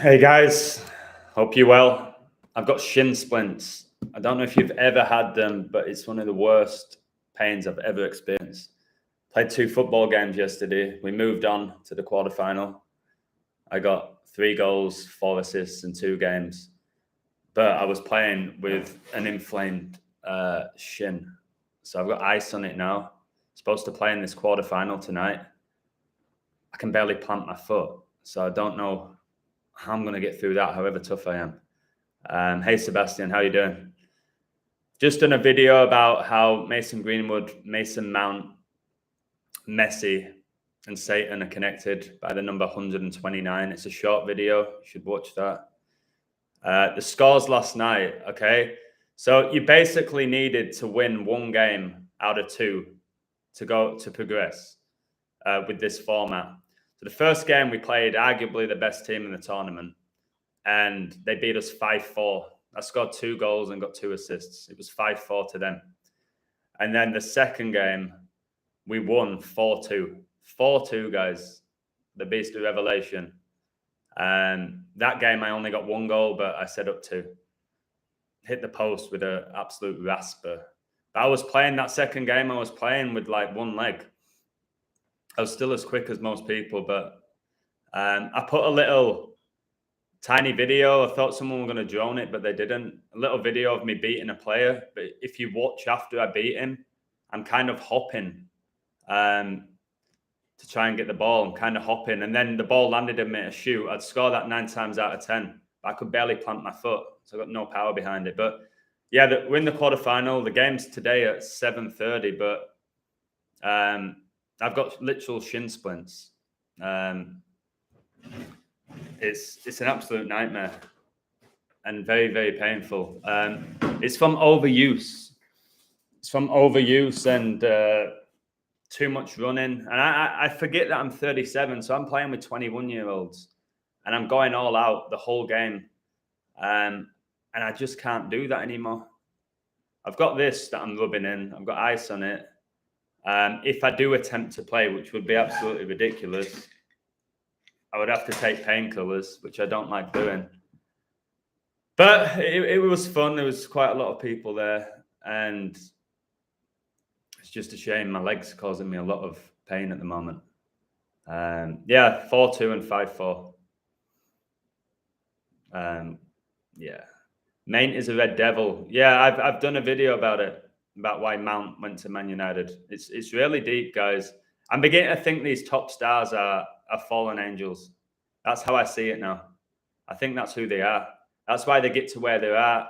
Hey guys, hope you're well. I've got shin splints. I don't know if you've ever had them, but it's one of the worst pains I've ever experienced. Played 2 football games yesterday. We moved on to the quarterfinal. I got 3 goals, 4 assists in 2 games, but I was playing with an inflamed shin. So I've got ice on it now. Supposed to play in this quarterfinal tonight. I can barely plant my foot, so I don't know how I'm going to get through that, however tough I am. Hey, Sebastian, how you doing? Just done a video about how Mason Greenwood, Mason Mount, Messi, and Satan are connected by the number 129. It's a short video. You should watch that. The scores last night, okay? So you basically needed to win 1 game out of 2 to progress with this format. So the first game we played arguably the best team in the tournament, and they beat us 5-4. I scored 2 goals and got 2 assists. It was 5-4 to them. And then the second game, we won 4-2. 4-2, guys. The Beast of Revelation. And that game, I only got 1 goal, but I set up 2. Hit the post with an absolute rasper. But I was playing that second game, I was playing with like 1 leg. I was still as quick as most people, but I put a little tiny video. I thought someone were going to drone it, but they didn't. A little video of me beating a player. But if you watch after I beat him, I'm kind of hopping to try and get the ball. I'm kind of hopping. And then the ball landed in me a shoot. I'd score that 9 times out of 10. But I could barely plant my foot. So I got no power behind it. But yeah, we're in the quarterfinal. The game's today at 7:30. But I've got literal shin splints. It's an absolute nightmare and very, very painful. It's from overuse. It's from overuse and too much running. And I forget that I'm 37, so I'm playing with 21-year-olds, and I'm going all out the whole game. And I just can't do that anymore. I've got this that I'm rubbing in. I've got ice on it. If I do attempt to play, which would be absolutely ridiculous, I would have to take painkillers, which I don't like doing. But it was fun. There was quite a lot of people there, and it's just a shame. My leg's causing me a lot of pain at the moment. Yeah, 4-2 and 5-4. Yeah. Maint is a red devil. Yeah, I've done a video about it, about why Mount went to Man United. It's really deep, guys. I'm beginning to think these top stars are fallen angels. That's how I see it now. I think that's who they are. That's why they get to where they're at.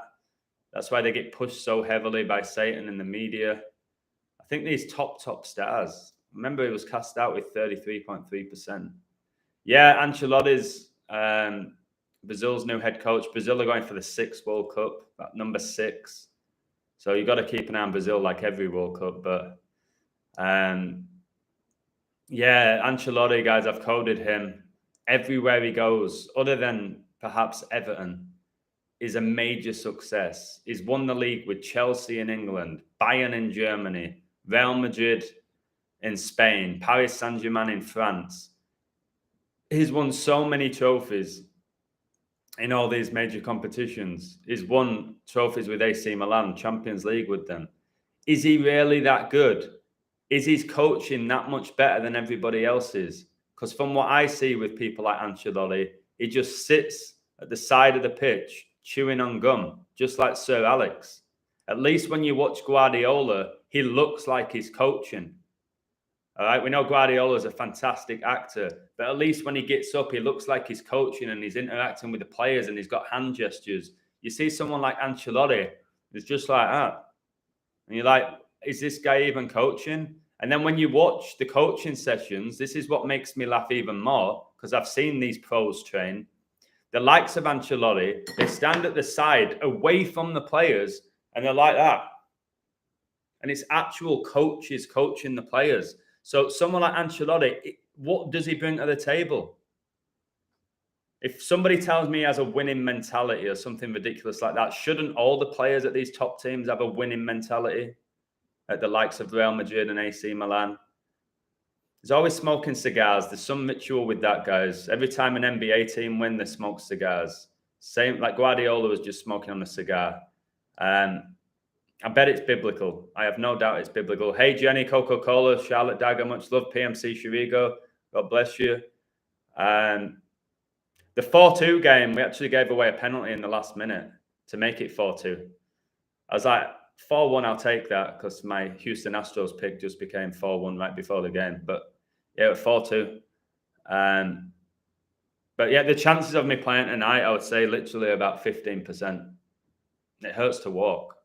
That's why they get pushed so heavily by Satan in the media. I think these top stars, remember he was cast out with 33.3%. Yeah, Ancelotti's Brazil's new head coach. Brazil are going for the 6th World Cup, number 6. So you got to keep an eye on Brazil like every World Cup. But yeah, Ancelotti, guys, I've coded him. Everywhere he goes, other than perhaps Everton, is a major success. He's won the league with Chelsea in England, Bayern in Germany, Real Madrid in Spain, Paris Saint-Germain in France. He's won so many trophies in all these major competitions. He's won trophies with AC Milan, Champions League with them. Is he really that good? Is his coaching that much better than everybody else's? Because from what I see with people like Ancelotti, he just sits at the side of the pitch chewing on gum, just like Sir Alex. At least when you watch Guardiola, he looks like he's coaching. All right, we know Guardiola is a fantastic actor, but at least when he gets up, he looks like he's coaching and he's interacting with the players and he's got hand gestures. You see someone like Ancelotti, it's just like that. And you're like, is this guy even coaching? And then when you watch the coaching sessions, this is what makes me laugh even more, because I've seen these pros train. The likes of Ancelotti, they stand at the side away from the players and they're like that. And it's actual coaches coaching the players. So someone like Ancelotti, what does he bring to the table? If somebody tells me he has a winning mentality or something ridiculous like that, shouldn't all the players at these top teams have a winning mentality? At the likes of Real Madrid and AC Milan. There's always smoking cigars. There's some ritual with that, guys. Every time an NBA team win, they smoke cigars. Same like Guardiola was just smoking on a cigar. I bet it's biblical. I have no doubt it's biblical. Hey, Jenny, Coca-Cola, Charlotte Dagger, much love. PMC Shirigo, God bless you. The 4-2 game, we actually gave away a penalty in the last minute to make it 4-2. I was like, 4-1, I'll take that because my Houston Astros pick just became 4-1 right before the game. But yeah, 4-2. But yeah, the chances of me playing tonight, I would say literally about 15%. It hurts to walk.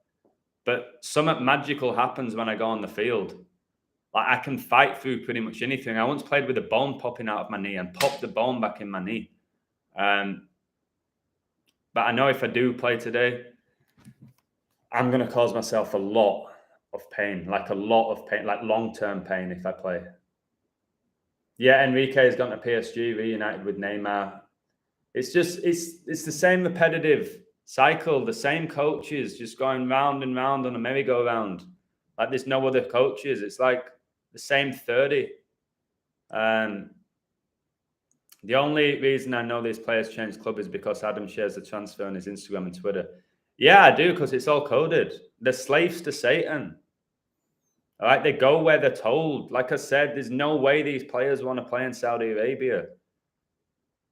But something magical happens when I go on the field. Like I can fight through pretty much anything. I once played with a bone popping out of my knee and popped the bone back in my knee. But I know if I do play today, I'm going to cause myself a lot of pain, like long-term pain if I play. Yeah, Enrique has gone to PSG, reunited with Neymar. It's the same repetitive cycle, the same coaches just going round and round on a merry-go-round. Like there's no other coaches. It's like the same 30. The only reason I know these players changed club is because Adam shares the transfer on his Instagram and Twitter. Yeah, I do, because it's all coded. They're slaves to Satan. All right, they go where they're told. Like I said, there's no way these players want to play in Saudi Arabia.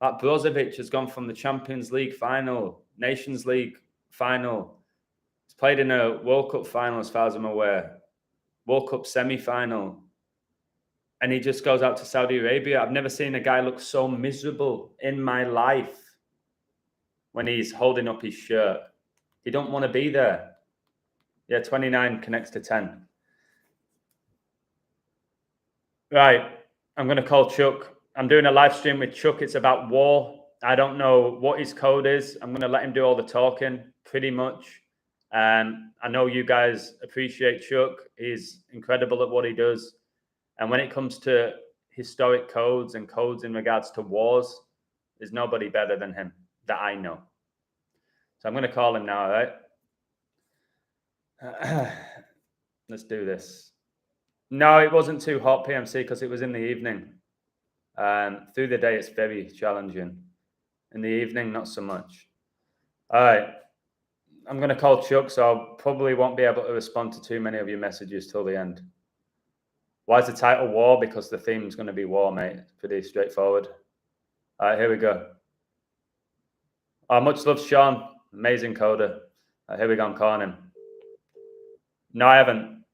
Like Brozovic has gone from the Champions League final, Nations League final. He's played in a World Cup final, as far as I'm aware. World Cup semi-final. And he just goes out to Saudi Arabia. I've never seen a guy look so miserable in my life when he's holding up his shirt. He don't want to be there. Yeah, 29 connects to 10. Right, I'm going to call Chuck. I'm doing a live stream with Chuck. It's about war. I don't know what his code is. I'm going to let him do all the talking, pretty much. I know you guys appreciate Chuck. He's incredible at what he does. And when it comes to historic codes and codes in regards to wars, there's nobody better than him that I know. So I'm going to call him now, all right? Let's do this. No, it wasn't too hot, PMC, because it was in the evening. Through the day, it's very challenging. In the evening, not so much. All right. I'm going to call Chuck, so I probably won't be able to respond to too many of your messages till the end. Why is the title War? Because the theme is going to be war, mate. It's pretty straightforward. All right, here we go. Much love, Sean. Amazing coder. Here we go. I'm calling him. No, I haven't.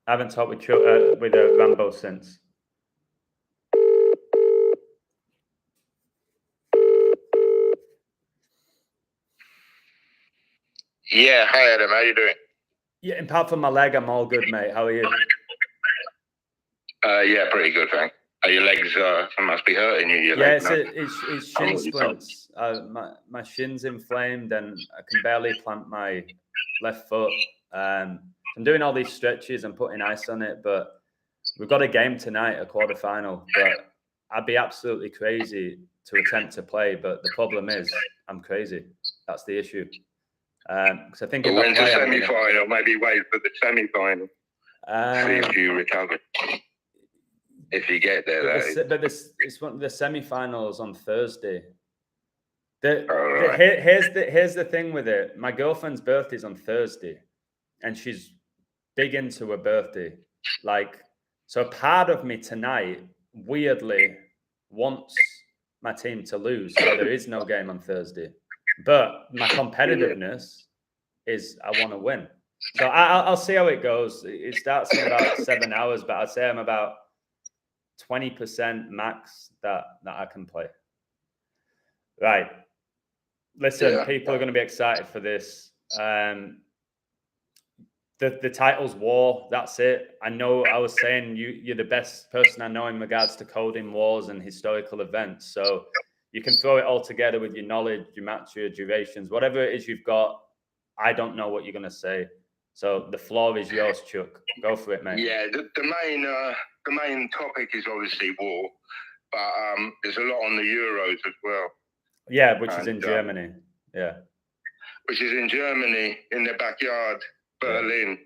I haven't talked with Chuck, with Rambo since. Yeah, hi Adam, how you doing? Yeah, apart from my leg, I'm all good, mate. How are you? Yeah, pretty good, thanks. Your legs must be hurting you. Your yeah, legs, it's shin splints. My shin's inflamed, and I can barely plant my left foot. I'm doing all these stretches and putting ice on it, but we've got a game tonight, a quarterfinal. But I'd be absolutely crazy to attempt to play. But the problem is, I'm crazy. That's the issue. Because I think if when's the semi-final? Maybe wait for the semi-final. See if you recover. If you get there, but it's one of the semi-finals on Thursday. Here's the thing with it. My girlfriend's birthday's on Thursday, and she's big into her birthday. So part of me tonight weirdly wants my team to lose, so there is no game on Thursday. But my competitiveness is I want to win. So I'll see how it goes. It starts in about 7 hours, but I'd say I'm about 20% max that I can play. Right. Listen, people are going to be excited for this. The title's War. That's it. I know I was saying you're the best person I know in regards to coding wars and historical events. So you can throw it all together with your knowledge, your match, your durations, whatever it is you've got. I don't know what you're going to say. So the floor is yours, Chuck. Go for it, mate. Yeah, the main topic is obviously war, but there's a lot on the Euros as well. Yeah, which is in Germany. Yeah. Which is in Germany, in their backyard, Berlin.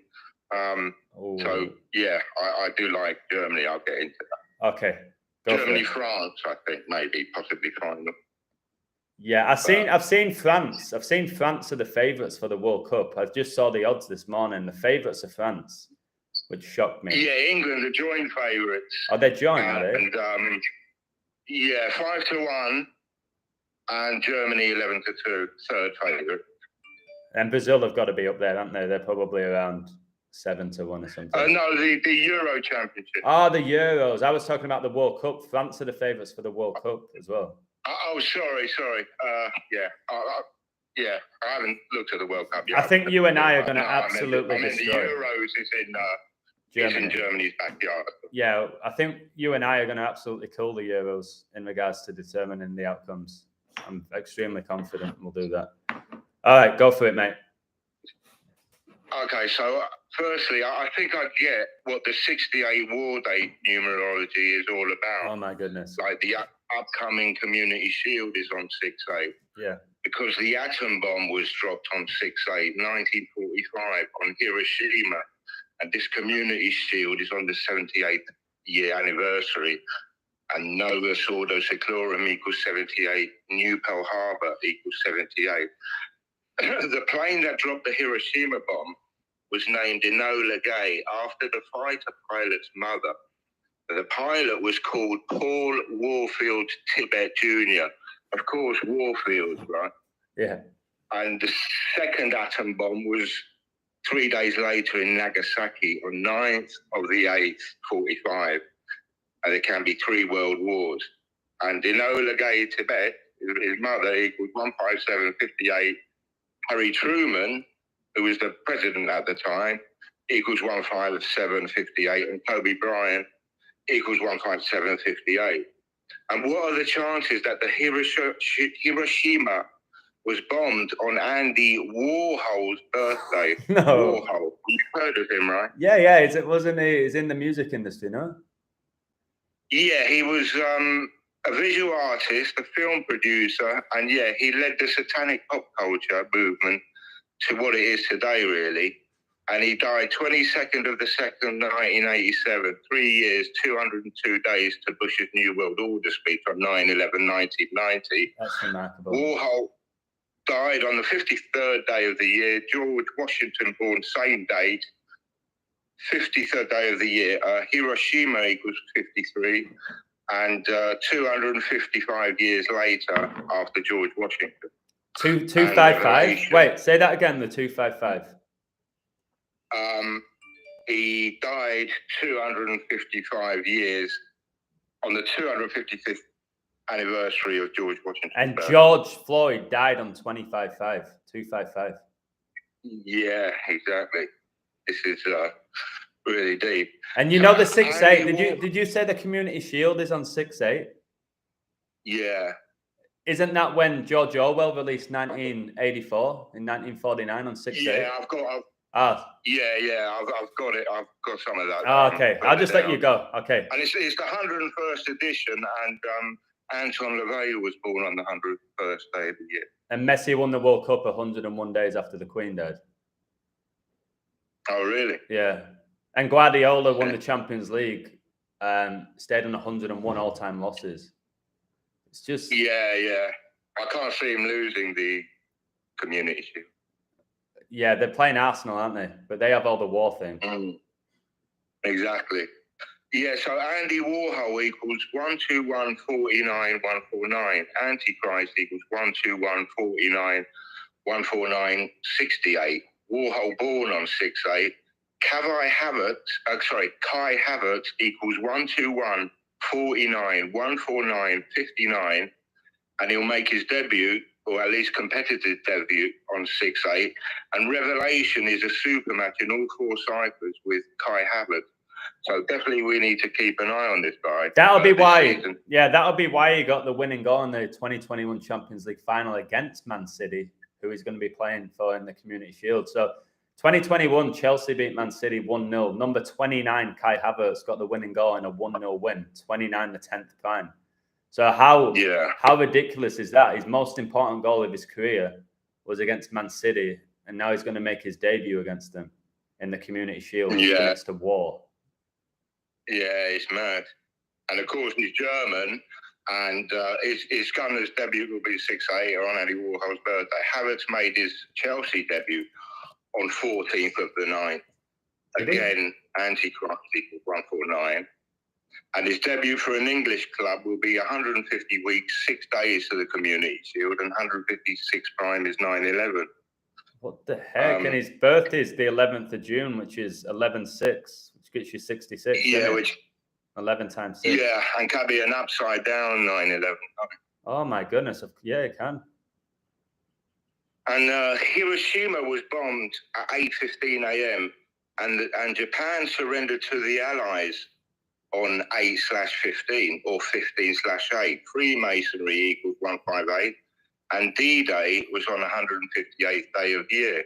So, yeah, I do like Germany. I'll get into that. Okay. Germany, France, I think, maybe, possibly final. Yeah, I've seen France. I've seen France are the favourites for the World Cup. I just saw the odds this morning. The favourites are France, which shocked me. Yeah, England are joint favourites. Oh, they're joint, are they? And yeah, 5-1, and Germany 11-2, third favourite. And Brazil have got to be up there, aren't they? They're probably around 7-1 or something. No, the Euro Championship. Oh, the Euros. I was talking about the World Cup. France are the favourites for the World Cup as well. Oh, sorry. Yeah. Yeah, I haven't looked at the World Cup yet. I think you and I are going to absolutely destroy. The Euros is in Germany's backyard. Yeah, I think you and I are going to absolutely kill the Euros in regards to determining the outcomes. I'm extremely confident we'll do that. All right, go for it, mate. Okay, so firstly, I think I get what the 68 War Day numerology is all about. Oh, my goodness. Like the upcoming Community Shield is on 6/8. Yeah. Because the atom bomb was dropped on 6/8, 1945 on Hiroshima. And this Community Shield is on the 78th year anniversary. And Nova Sordo Seclorum equals 78. New Pearl Harbor equals 78. The plane that dropped the Hiroshima bomb was named Enola Gay after the fighter pilot's mother. The pilot was called Paul Warfield Tibet Jr. Of course, Warfield, right? Yeah. And the second atom bomb was 3 days later in Nagasaki on 9th of the 8th, 45. And there can be 3 world wars. And Enola Gay Tibet, his mother, equals 15758. Harry Truman, who was the president at the time, equals 15758. And Kobe Bryant equals 15758. And what are the chances that the Hiroshima was bombed on Andy Warhol's birthday? No. Warhol. You've heard of him, right? Yeah. He's in the music industry, no? Yeah, he was a visual artist, a film producer, and yeah, he led the satanic pop culture movement to what it is today, really. And he died 22nd of the 2nd, 1987, 3 years, 202 days to Bush's New World Order speech on 9/11/1990. That's remarkable. Warhol died on the 53rd day of the year. George Washington born same date, 53rd day of the year. Hiroshima equals 53. And 255 years later, after George Washington. 255? Wait, say that again, the 255. He died 255 years on the 255th anniversary of George Washington. And George Floyd died on 255. Yeah, exactly. This is really deep. And you know the 6/8. Did you say the Community Shield is on 6/8? Yeah. Isn't that when George Orwell released 1984 in 1949 on 6/8? Yeah, I've got it. I've got some of that. Oh, okay. I'll just let you go. Okay. And it's the 101st edition, and Anton LaVey was born on the 101st day of the year. And Messi won the World Cup 101 days after the Queen died. Oh, really? Yeah. And Guardiola won the Champions League, stayed on 101 all-time losses. It's just... Yeah. I can't see him losing the Community Shield. Yeah, they're playing Arsenal, aren't they? But they have all the war thing. Exactly. Yeah, so Andy Warhol equals 12149 Antichrist equals 12149 14968. Warhol born on 6/8. Kai Havertz equals 12149 14959, and he'll make his debut, or at least competitive debut, on 6/8. And Revelation is a super match in all 4 ciphers with Kai Havertz. So definitely we need to keep an eye on this guy. That'll be why. Yeah, that'll be why he got the winning goal in the 2021 Champions League final against Man City, who he's going to be playing for in the Community Shield. So 2021, Chelsea beat Man City 1-0. Number 29, Kai Havertz, got the winning goal in a 1-0 win. 29, the 10th prime. So how ridiculous is that? His most important goal of his career was against Man City, and now he's going to make his debut against them in the Community Shield against a war. Yeah, it's mad. And of course, he's German, and his gunner's debut will be 6'8" on Andy Warhol's birthday. Havertz made his Chelsea debut on 14th of the 9th. Again, Antichrist equals 149. And his debut for an English club will be 150 weeks, 6 days to the Community Shield, and 156 prime is 9/11. What the heck? And his birthday is the 11th of June, which is 11/6, which gets you 66. Yeah, which 11 times 6. Yeah, and can be an upside down 9/11. Oh my goodness! Yeah, it can. And Hiroshima was bombed at 8:15 a.m. and Japan surrendered to the Allies on 8/15 or 15/8. Freemasonry equals 158, and D-Day was on 158th day of the year.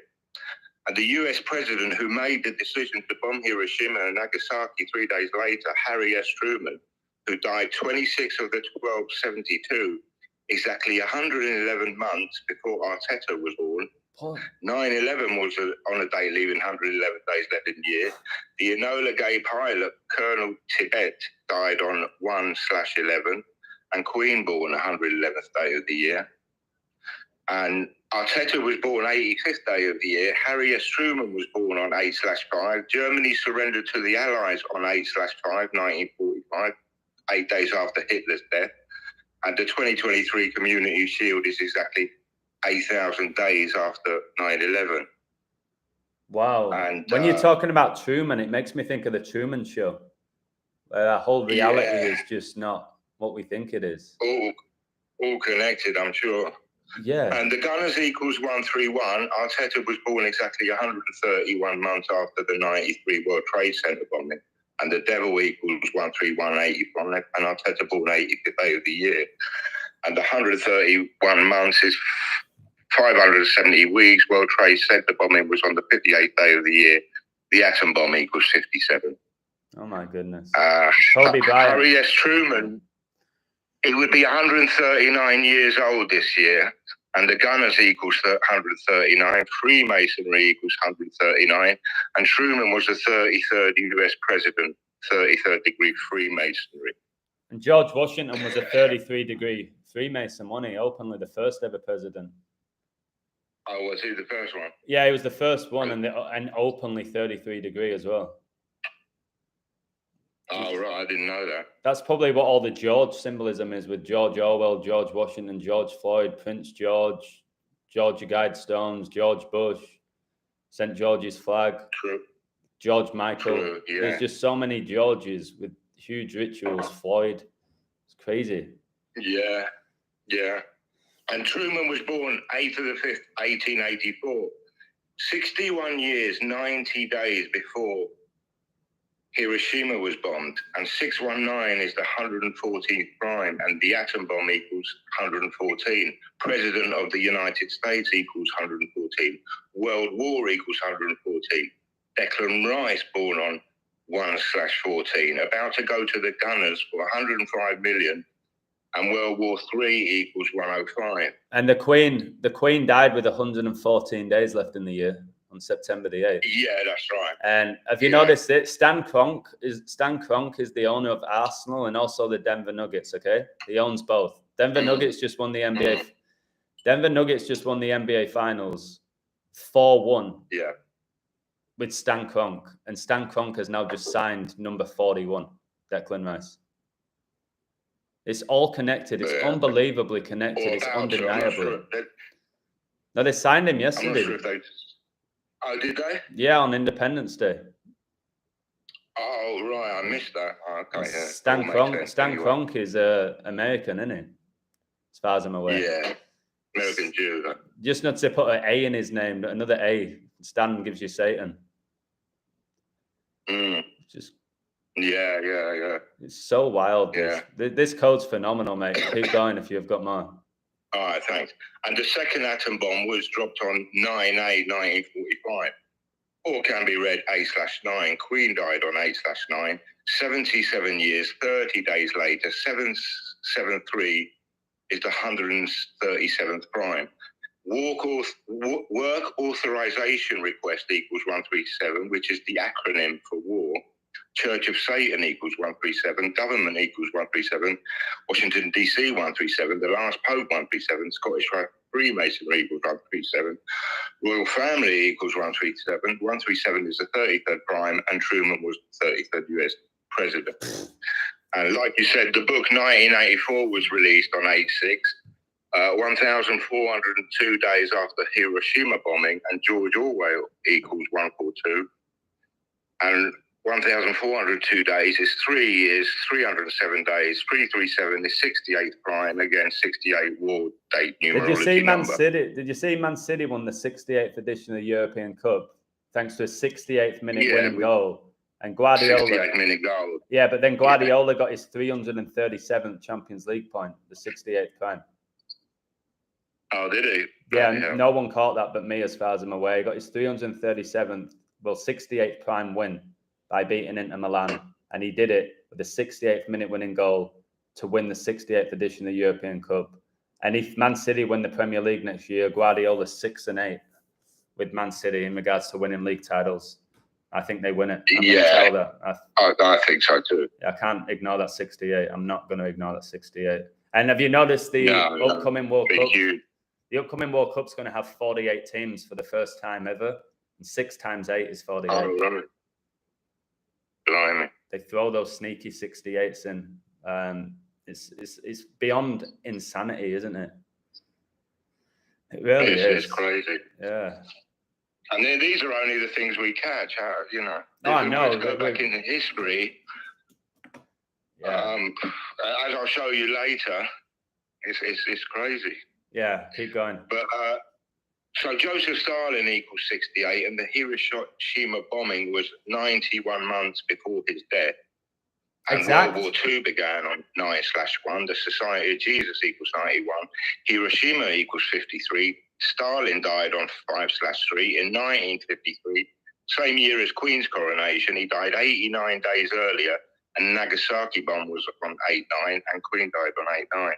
And the US president who made the decision to bomb Hiroshima and Nagasaki 3 days later, Harry S. Truman, who died 26 of the 12/72, exactly 111 months before Arteta was born. 9/11 was on a day leaving 111 days left in the year. The Enola Gay pilot, Colonel Tibet, died on 1/11, and Queen born 111th day of the year. And Arteta was born 85th day of the year. Harry S. Truman was born on 8/5. Germany surrendered to the Allies on 8/5, 1945, 8 days after Hitler's death. And the 2023 Community Shield is exactly 8,000 days after 9/11. Wow. And when you're talking about Truman, it makes me think of the Truman Show. That whole reality is just not what we think it is. All connected, I'm sure. Yeah. And the Gunners equals 131. Arteta was born exactly 131 months after the 93 World Trade Center bombing. And the Devil equals 131.85. And Arteta born 85th day of the year. And the 131 months is 570 weeks. World Trade Center bombing was on the 58th day of the year. The atom bomb equals 57. Oh my goodness. Kobe Bryant. Harry S. Truman, he would be 139 years old this year. And the Gunners equals 139. Freemasonry equals 139. And Truman was the 33rd US president, 33rd degree Freemasonry. And George Washington was a 33-degree Freemason, wasn't he? Openly the first ever president. Oh, was he the first one? Yeah, he was the first one, and openly 33-degree as well. Oh, right. I didn't know that. That's probably what all the George symbolism is, with George Orwell, George Washington, George Floyd, Prince George, Georgia Guidestones, George Bush, St. George's flag, George Michael. Yeah. There's just so many Georges with huge rituals. Floyd. It's crazy. Yeah, yeah. And Truman was born 8th of the 5th, 1884. 61 years, 90 days before Hiroshima was bombed, and 619 is the 114th prime, and the atom bomb equals 114. President of the United States equals 114. World War equals 114. Declan Rice born on 1/14, about to go to the Gunners for 105 million, and World War III equals 105. And the Queen died with 114 days left in the year. On September the 8th. Yeah, that's right. And have you noticed it? Stan Kroenke is the owner of Arsenal and also the Denver Nuggets, okay? He owns both. Denver Nuggets just won the NBA. Denver Nuggets just won the NBA Finals 4-1. Yeah. With Stan Kroenke. And Stan Kroenke has now just signed number 41, Declan Rice. It's all connected. It's unbelievably connected. It's undeniably. No, they signed him yesterday. I'm not sure if Oh, did they? Yeah, on Independence Day. Oh, right. I missed that. Okay. Stan Kroenke is American, isn't he? As far as I'm aware. Yeah. American Jew. Just not to put an A in his name, another A. Stan gives you Satan. Just. Yeah. It's so wild. Yeah. This code's phenomenal, mate. Keep going if you've got more. All right, thanks. And the second atom bomb was dropped on 9/8/1945. Or can be read 8/9. Queen died on 8/9. 77 years, 30 days later, 773 is the 137th prime. Work authorization request equals 137, which is the acronym for war. Church of Satan equals 137. Government equals 137. Washington, D.C. 137. The last Pope 137. Scottish Freemasonry equals 137. Royal Family equals 137. 137 is the 33rd prime, and Truman was the 33rd US president. And like you said, the book 1984 was released on 8/6. 1,402 days after Hiroshima bombing, and George Orwell equals 142. And 1,402 days is 3 years, 307 days. 337 is 68th prime, again 68 war date numerology. Did you see Man City? Did you see Man City won the 68th edition of the European Cup thanks to a 68th minute winning goal? And Guardiola, 68 minute goal. Yeah, but then Guardiola got his 337th Champions League point, the 68th prime. Oh, did he? Yeah, no one caught that but me, as far as I'm aware. He got his 337th, 68th prime win by beating Inter Milan, and he did it with a 68th minute winning goal to win the 68th edition of the European Cup. And if Man City win the Premier League next year, Guardiola's 6-8 with Man City in regards to winning league titles. I think they win it. I think so too. I can't ignore that 68. I'm not going to ignore that 68. And have you noticed the upcoming World Cup? The upcoming World Cup's going to have 48 teams for the first time ever, and 6 times 8 is 48. Oh, right. Blimey. They throw those sneaky 68s in. It's beyond insanity, isn't it? It really is. It's crazy. Yeah. And then these are only the things we catch, you know. Oh, I know. Go back into history. Yeah. As I'll show you later, it's crazy. Yeah, keep going. But so Joseph Stalin equals 68, and the Hiroshima bombing was 91 months before his death. And World War II began on 9/1. The Society of Jesus equals 91. Hiroshima equals 53. Stalin died on 5/3 in 1953. Same year as Queen's coronation. He died 89 days earlier, and Nagasaki bomb was on 8/9, and Queen died on 8/9.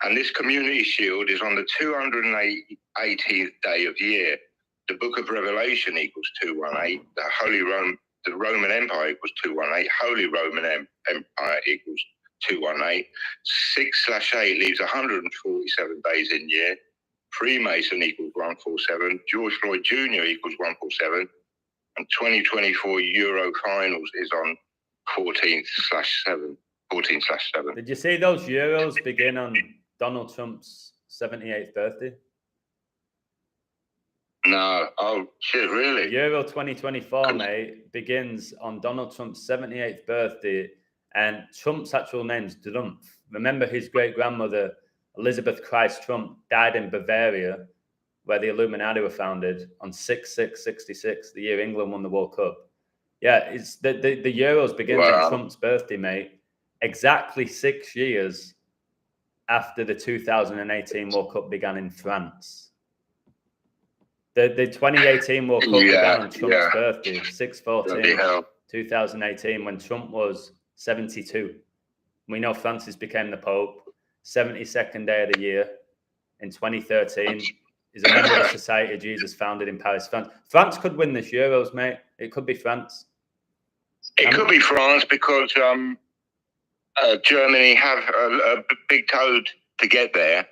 And this community shield is on the 218th day of year. The Book of Revelation equals 218. The Roman Empire equals 218. Holy Roman Empire equals 218. 6/8 leaves 147 days in year. Freemason equals 147. George Floyd Jr. equals 147. And 2024 Euro Finals is on 14/7. 14/7. Did you see those Euros begin on Donald Trump's 78th birthday? No. Oh, shit, really? Euro 2024, mate, begins on Donald Trump's 78th birthday, and Trump's actual name's Drumpf. Remember, his great-grandmother, Elizabeth Christ Trump, died in Bavaria, where the Illuminati were founded, on 6/6/66, the year England won the World Cup. Yeah, it's the Euros begins on Trump's birthday, mate, exactly 6 years after the 2018 World Cup began in France. The 2018 World Cup began on Trump's birthday, 6/14, 2018, when Trump was 72. We know Francis became the Pope. 72nd day of the year in 2013 is a member of the Society of Jesus founded in Paris, France. France could win this Euros, mate. It could be France. It could be France because Germany have a big toad to get there.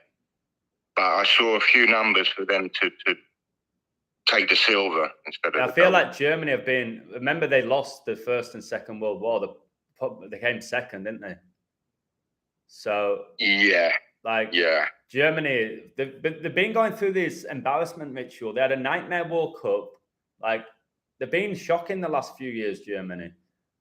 But I saw a few numbers for them to take the silver instead of I feel like Germany have been... Remember, they lost the First and Second World War. They came second, didn't they? So... Germany, they've been going through this embarrassment ritual. They had a nightmare World Cup. Like, they've been shocking the last few years, Germany.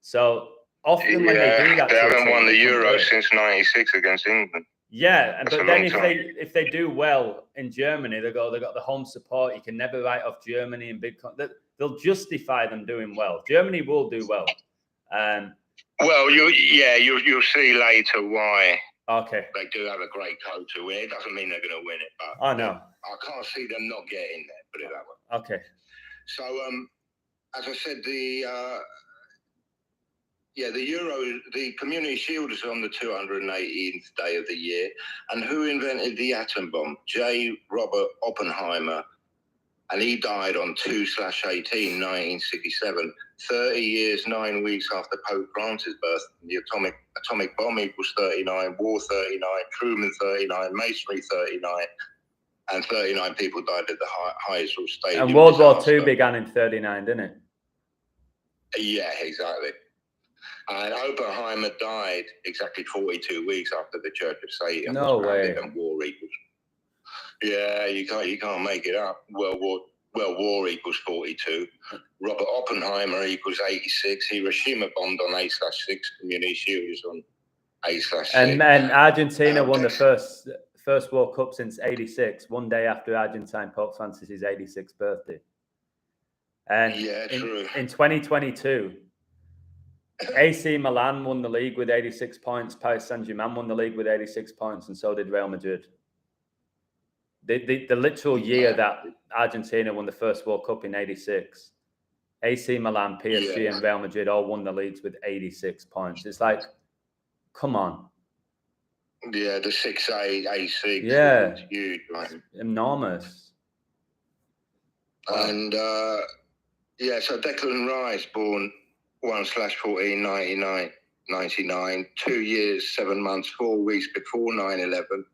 So often when they do that... They haven't won the Euro since 96 against England. Yeah, but then if they do well in Germany, they got the home support. You can never write off Germany in big... They'll justify them doing well. Germany will do well. Well, you'll see later why... Okay. They do have a great coach to win. It doesn't mean they're going to win it, but I know. I can't see them not getting there, put it that way. Okay. So, as I said, the the Community Shield is on the 218th day of the year. And who invented the atom bomb? J. Robert Oppenheimer and he died on 2/18, 1967, 30 years, 9 weeks after Pope Francis' birth. The atomic bomb equals 39, war 39, Truman 39, Masonry 39, and 39 people died at the highest stage. And World War II began in 39, didn't it? Yeah, exactly. And Oppenheimer died exactly 42 weeks after the Church of Satan No was founded, way. and war equals. Yeah, you can't make it up. War equals 42. Robert Oppenheimer equals 86. Hiroshima bombed on 8/6. Community Shield is on 8/6. And Argentina won the first World Cup since '86, one day after Argentine Pope Francis' 86th birthday. And yeah, true. In 2022, AC Milan won the league with 86 points. Paris Saint-Germain won the league with 86 points, and so did Real Madrid. The literal year that Argentina won the first World Cup in '86, AC Milan, PSG, and Real Madrid all won the leagues with 86 points. It's like, come on. Yeah, the 6-8, 8-6. Yeah, it's huge, man. Enormous. And so Declan Rice, born 1/14/99, 2 years, 7 months, 4 weeks before 9/11.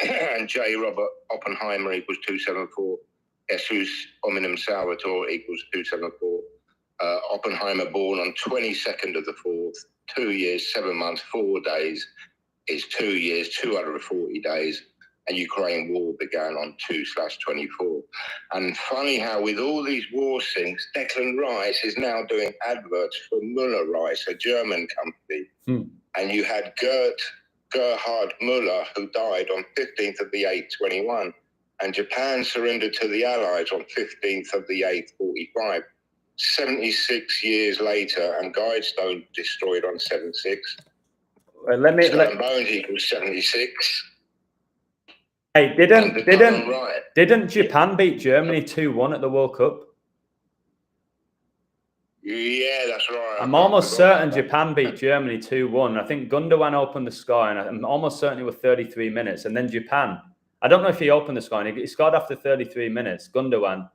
And J. Robert Oppenheimer equals 274. Jesus Hominum Salvator equals 274. Oppenheimer born on 22nd of the 4th, 2 years, 7 months, 4 days is 2 years, 240 days. And Ukraine war began on 2/24. And funny how with all these war things, Declan Rice is now doing adverts for Müller Rice, a German company. And you had Gerhard Müller, who died on 15th of the 8th, 21. And Japan surrendered to the Allies on 15th of the 8th, 45. 76 years later, and Guidestone destroyed on 7/6. Well, Bones equals 76. Hey, didn't Japan beat Germany 2-1 at the World Cup? Yeah, that's right. I'm almost certain Japan beat Germany 2-1. I think Gundogan opened the score, and I'm almost certain it was 33 minutes. And then Japan, I don't know if he opened the score, and he scored after 33 minutes. Gundogan,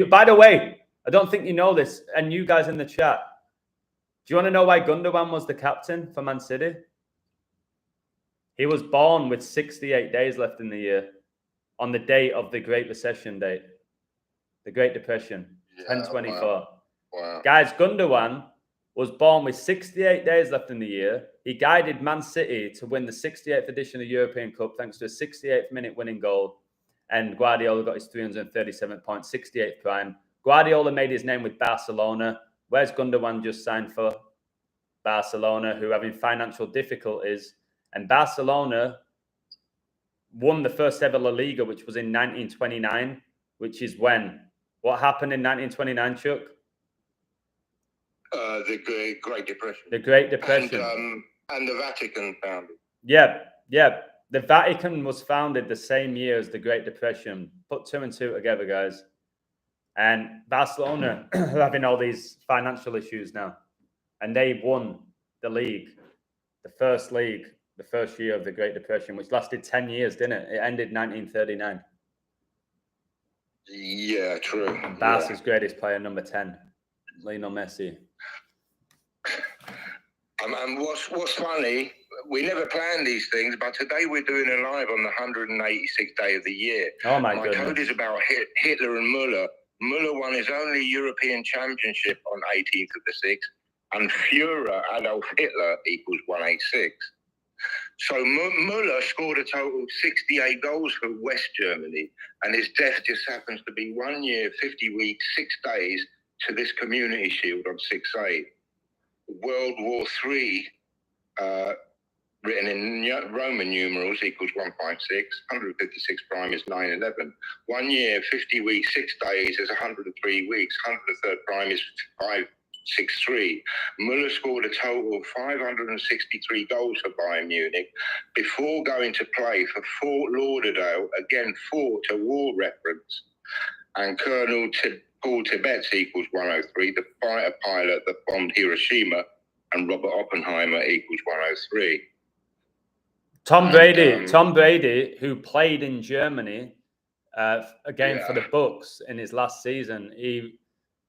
by the way, I don't think you know this, and you guys in the chat, do you want to know why Gundogan was the captain for Man City? He was born with 68 days left in the year on the date of the Great Recession date, the Great Depression, 1024. Wow. Guys, Gundogan was born with 68 days left in the year. He guided Man City to win the 68th edition of the European Cup thanks to a 68th minute winning goal. And Guardiola got his 337th point, 68th prime. Guardiola made his name with Barcelona. Where's Gundogan just signed for? Barcelona, who are having financial difficulties. And Barcelona won the first ever La Liga, which was in 1929, which is when? What happened in 1929, Chuck? The Great Depression. The Great Depression. And the Vatican founded. Yeah. The Vatican was founded the same year as the Great Depression. Put 2 and 2 together, guys. And Barcelona are having all these financial issues now. And they won the league, the first year of the Great Depression, which lasted 10 years, didn't it? It ended 1939. Yeah, true. Barca's greatest player, number 10, Lionel Messi. And what's funny, we never planned these things, but today we're doing a live on the 186th day of the year. Oh, my goodness. My code is about Hitler and Müller. Müller won his only European championship on 18th of the 6th, and Führer Adolf Hitler equals 186. So Müller scored a total of 68 goals for West Germany, and his death just happens to be 1 year, 50 weeks, 6 days to this Community Shield on 6/8. World War III, written in Roman numerals, equals 156. 156 prime is 9/11. 1 year, 50 weeks, 6 days is 103 weeks. 103rd prime is 563. Müller scored a total of 563 goals for Bayern Munich before going to play for Fort Lauderdale, again, Fort, a war reference. And Colonel Paul Tibbets equals 103, the fighter pilot that bombed Hiroshima, and Robert Oppenheimer equals 103. Tom Brady, who played in Germany a game for the Bucks in his last season.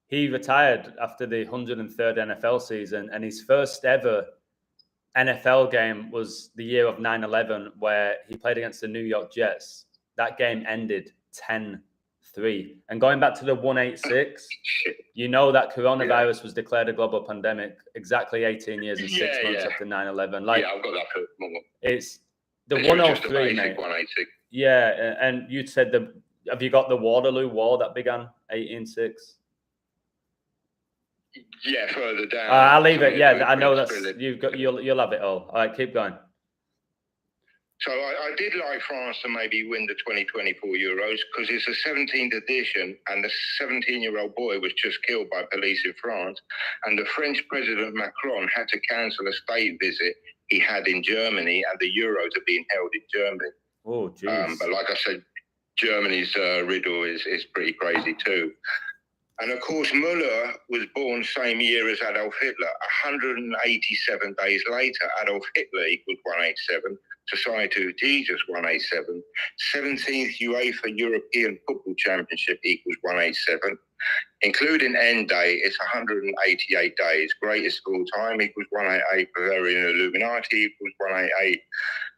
He retired after the 103rd NFL season, and his first ever NFL game was the year of 9/11, where he played against the New York Jets. That game ended 10-3. And going back to the 186, you know that coronavirus was declared a global pandemic exactly 18 years and 6 months after 9/11. Like, I've got that. It's the 103, mate. 186. Yeah, and you said have you got the Waterloo War that began 18/6? Yeah, further down. I'll leave it. Yeah, I know you'll have it all. All right, keep going. So I did like France to maybe win the 2024 Euros because it's a 17th edition and the 17-year-old boy was just killed by police in France, and the French President Macron had to cancel a state visit he had in Germany, and the Euros are being held in Germany. Oh, geez. But like I said, Germany's riddle is pretty crazy too. And of course, Muller was born same year as Adolf Hitler. 187 days later, Adolf Hitler equals 187. Society of Jesus 187. 17th UEFA European Football Championship equals 187. Including end day, it's 188 days. Greatest of all time equals 188. Bavarian Illuminati equals 188.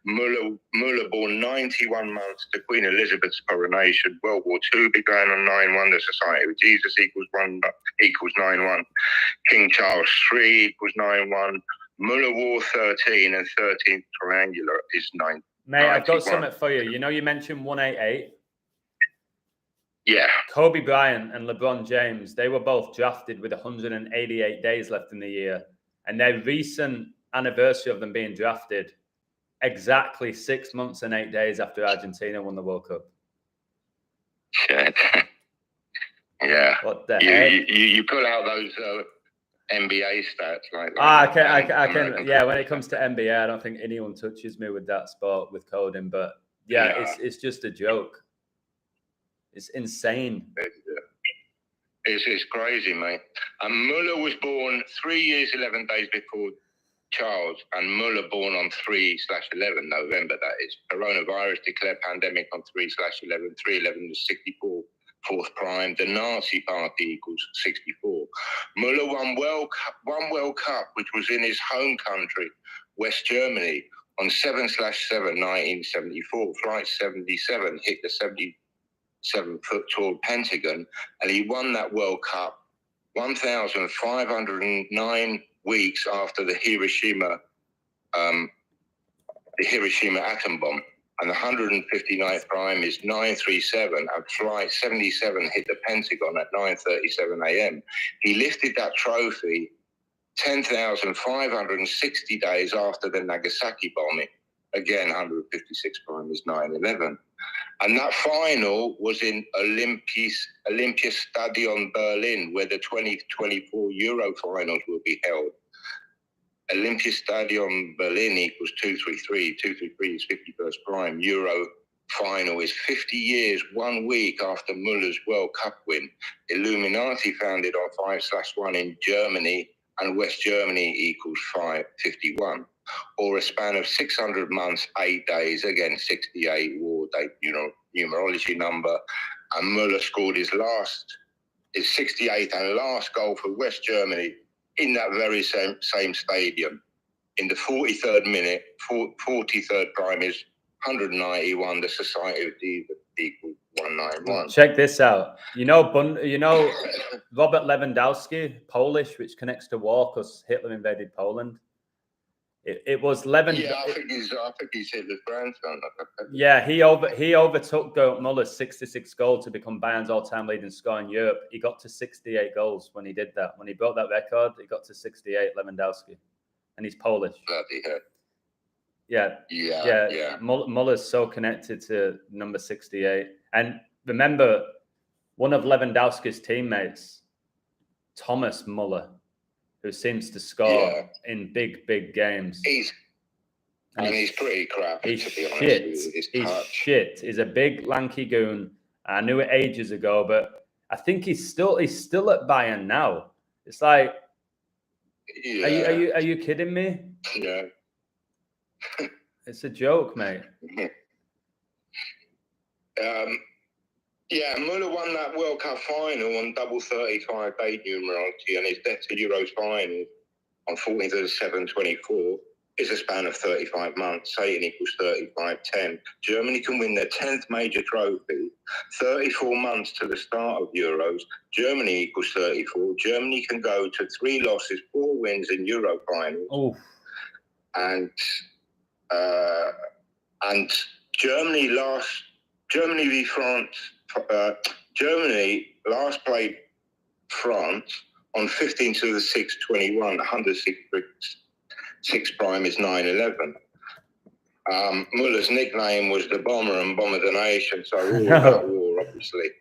Muller born 91 months to Queen Elizabeth's coronation. World War II began on 9/1. The Society of Jesus equals 9/1. King Charles III equals 9/1. Muller War 13 and 13th triangular is 9. Mate, I've got something for you. You know, you mentioned 188. Yeah. Kobe Bryant and LeBron James, they were both drafted with 188 days left in the year. And their recent anniversary of them being drafted, exactly 6 months and 8 days after Argentina won the World Cup. Shit. Yeah. What the heck? You pull out those NBA stats like that. I can. Yeah, when it comes to NBA, I don't think anyone touches me with that sport with coding. But yeah. It's just a joke. It's insane. It's crazy, mate. And Muller was born 3 years, 11 days before Charles, and Muller born on 3/11 November. That is coronavirus declared pandemic on 3/11. 3/11 is 64. Fourth prime. The Nazi Party equals 64. Muller won World Cup, which was in his home country, West Germany, on 7/7 1974. Flight 77 hit the 77-foot tall Pentagon, and he won that World Cup 1,509 weeks after the Hiroshima atom bomb. And the 159th prime is 937, and Flight 77 hit the Pentagon at 9:37 a.m. He lifted that trophy 10,560 days after the Nagasaki bombing. Again, 156 prime is 9/11. And that final was in Olympiastadion Berlin, where the 2024 Euro finals will be held. Olympiastadion Berlin equals 233. 233 is 51st prime. Euro final is 50 years, 1 week after Muller's World Cup win. Illuminati founded on 5/1 in Germany, and West Germany equals 551. Or a span of 600 months, 8 days, again 68 war date, numerology number. And Muller scored his 68th and last goal for West Germany in that very same stadium. In the 43rd minute, 43rd prime is 191. The Society of Jesus equals 191. Check this out. You know Robert Lewandowski, Polish, which connects to war because Hitler invaded Poland. It was Lewandowski. Yeah, I think he's Hitler's grandson. Yeah, he overtook Muller's 66 goal to become Bayern's all-time leading scorer in Europe. He got to 68 goals when he did that. When he broke that record, he got to 68, Lewandowski. And he's Polish. Bloody hell. Yeah. Muller's so connected to number 68. And remember, one of Lewandowski's teammates, Thomas Muller, who seems to score in big games. He's pretty crap. He's shit. He's a big lanky goon. I knew it ages ago, but I think he's still at Bayern now. It's like, are you kidding me? Yeah. It's a joke, mate. Yeah, Muller won that World Cup final on double 35 date numerology, and his death to Euros final on 14th of 7/24 is a span of 35 months. Satan equals 35/10. Germany can win their 10th major trophy. 34 months to the start of Euros. Germany equals 34. Germany can go to 3 losses, 4 wins in Euro finals. Oh, And Germany v France. Germany last played France on 15th of the 6/21. 106 prime is 9/11. Muller's nickname was the Bomber and Bomber the Nation, so all about war, obviously.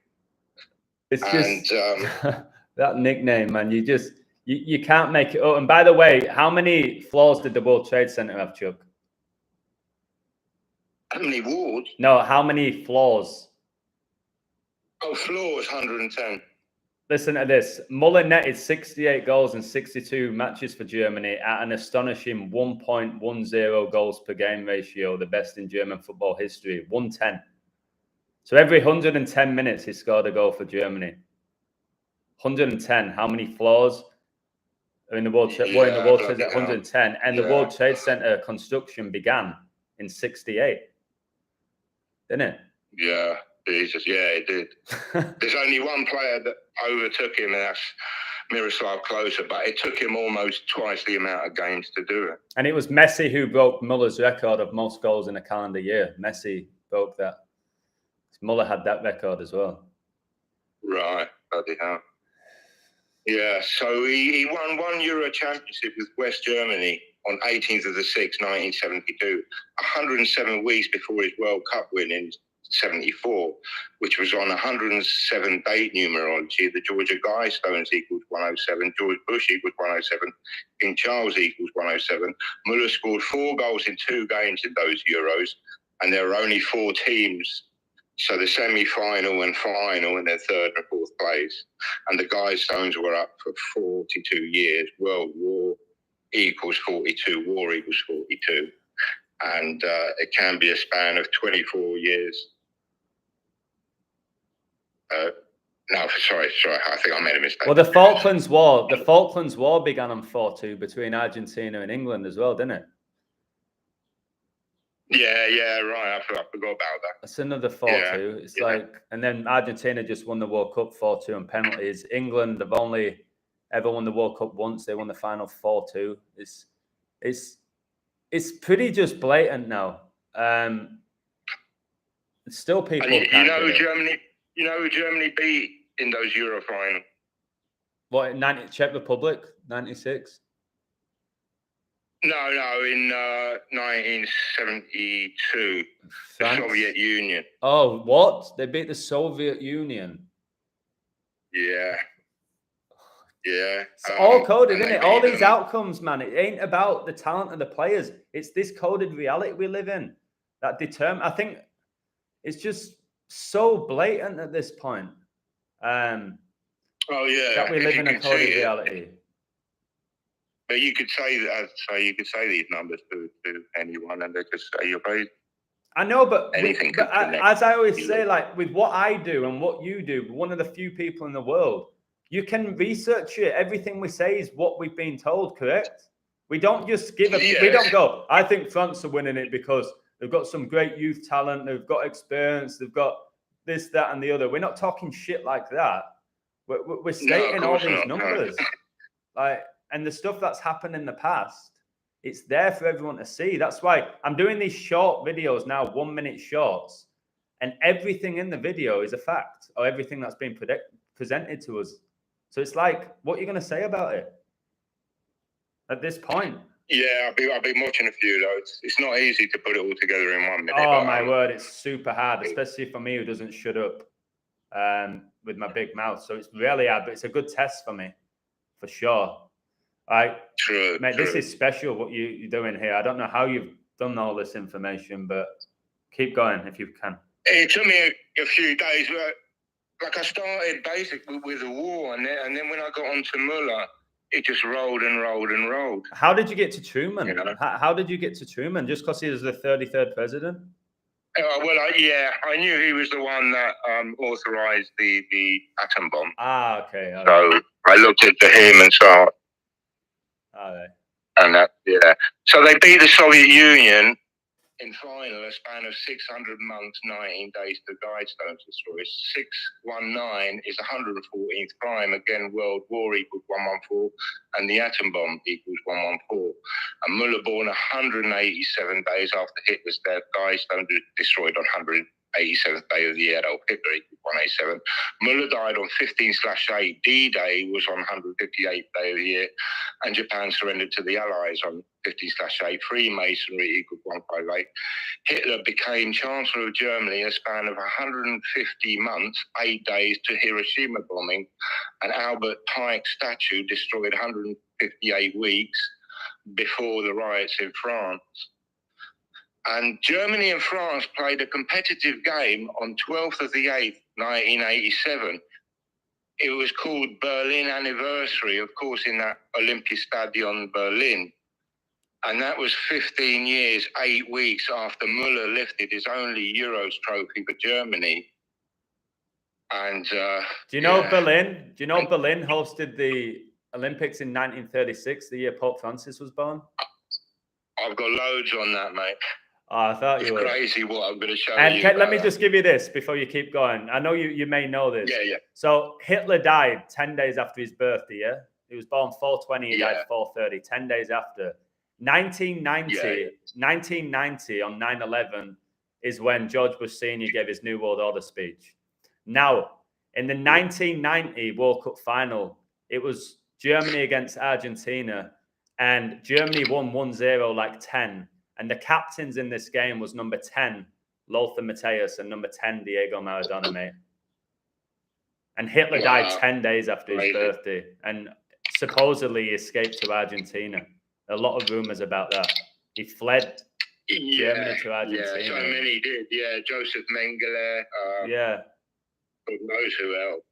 It's just that nickname, man. You can't make it up. And by the way, how many floors did the World Trade Center have, Chuck? How many wards? No, how many floors? Oh, floors, 110. Listen to this. Muller netted 68 goals in 62 matches for Germany at an astonishing 1.10 goals per game ratio, the best in German football history, 110. So every 110 minutes, he scored a goal for Germany. 110. How many floors are in the World Trade? Well, in the World Trade, 110. And the World Trade Center construction began in 68. Didn't it? Yeah, Jesus. Yeah, it did. There's only one player that overtook him, and that's Miroslav Klose, but it took him almost twice the amount of games to do it. And it was Messi who broke Muller's record of most goals in a calendar year. Messi broke that. Muller had that record as well. Right, bloody hell. Yeah, so he won 1 Euro Championship with West Germany on 18th of the 6th, 1972, 107 weeks before his World Cup win in 74, which was on 107 date numerology. The Georgia Guidestones equals 107, George Bush equals 107, King Charles equals 107. Muller scored 4 goals in 2 games in those Euros, and there were only 4 teams. So the semi-final and final in their 3rd and 4th place. And the Guidestones were up for 42 years. World War equals 42, war equals 42. And it can be a span of 24 years. Sorry, I think I made a mistake. Well, the Falklands War began on 4-2 between Argentina and England as well, didn't it? Yeah, right. I forgot about that. That's another 4-2. It's like, and then Argentina just won the World Cup 4-2 on penalties. England have only ever won the World Cup once. They won the final 4-2. It's pretty just blatant now. Still people. And you know who Germany beat in those Euro finals? What, Czech Republic, 96? No, in 1972, France? The Soviet Union. Oh, what? They beat the Soviet Union. Yeah. It's all coded, isn't it? All these outcomes, man. It ain't about the talent of the players. It's this coded reality we live in that determine. I think it's just so blatant at this point. That we live in a coded reality. But you could say that. So you could say these numbers to anyone, and they could say you're crazy. I know, but as I always say, like with what I do and what you do, one of the few people in the world, you can research it. Everything we say is what we've been told, correct? We don't just give a. We don't go, I think France are winning it because they've got some great youth talent, they've got experience, they've got this, that, and the other. We're not talking shit like that. We're stating all these numbers. Like, and the stuff that's happened in the past, it's there for everyone to see. That's why I'm doing these short videos now, 1-minute shorts, and everything in the video is a fact, or everything that's been presented to us. So it's like, what are you going to say about it at this point? Yeah, I've been watching a few though. It's not easy to put it all together in 1 minute. Oh my word, it's super hard, especially for me who doesn't shut up with my big mouth. So it's really hard, but it's a good test for me, for sure. All right, mate, this is special what you're doing here. I don't know how you've done all this information, but keep going if you can. It took me a few days. Like I started basically with the war, and then when I got onto Muller, it just rolled and rolled and rolled. How did you get to Truman? You know? How did you get to Truman? Just because he was the 33rd president? I knew he was the one that authorized the atom bomb. Ah, okay. So I looked into him and saw. All right. And so they beat the Soviet Union in final, a span of 600 months, 19 days to Guidestones destroy. 619 is 114th prime. Again, World War equals 114, and the atom bomb equals 114. And Muller born 187 days after Hitler's death. Guidestone destroyed on 187th day of the year. Hitler equals 187. Muller died on 15/8. D-Day was on 158th day of the year, and Japan surrendered to the Allies on 15/8. Freemasonry equals 158. Hitler became Chancellor of Germany in a span of 150 months, 8 days to Hiroshima bombing, and Albert Pike's statue destroyed 158 weeks before the riots in France. And Germany and France played a competitive game on 12th of the 8th, 1987. It was called Berlin Anniversary, of course, in that Olympiastadion Berlin. And that was 15 years, 8 weeks after Muller lifted his only Euros trophy for Germany. And do you know Berlin? Do you know Berlin hosted the Olympics in 1936, the year Pope Francis was born? I've got loads on that, mate. Oh, I thought you were crazy what I'm going to show and you. Let me just give you this before you keep going. I know you may know this. Yeah. So Hitler died 10 days after his birthday, yeah? He was born 420, he died 430, 10 days after. 1990 on 9/11 is when George Bush Sr. gave his New World Order speech. Now, in the 1990 World Cup final, it was Germany against Argentina, and Germany won 1-0 like 10. And the captains in this game was number 10, Lothar Matthäus, and number 10, Diego Maradona, mate. And Hitler died 10 days after his birthday, and supposedly he escaped to Argentina. A lot of rumors about that. He fled Germany to Argentina. Yeah, so many did. Yeah, Joseph Mengele. Who knows who else?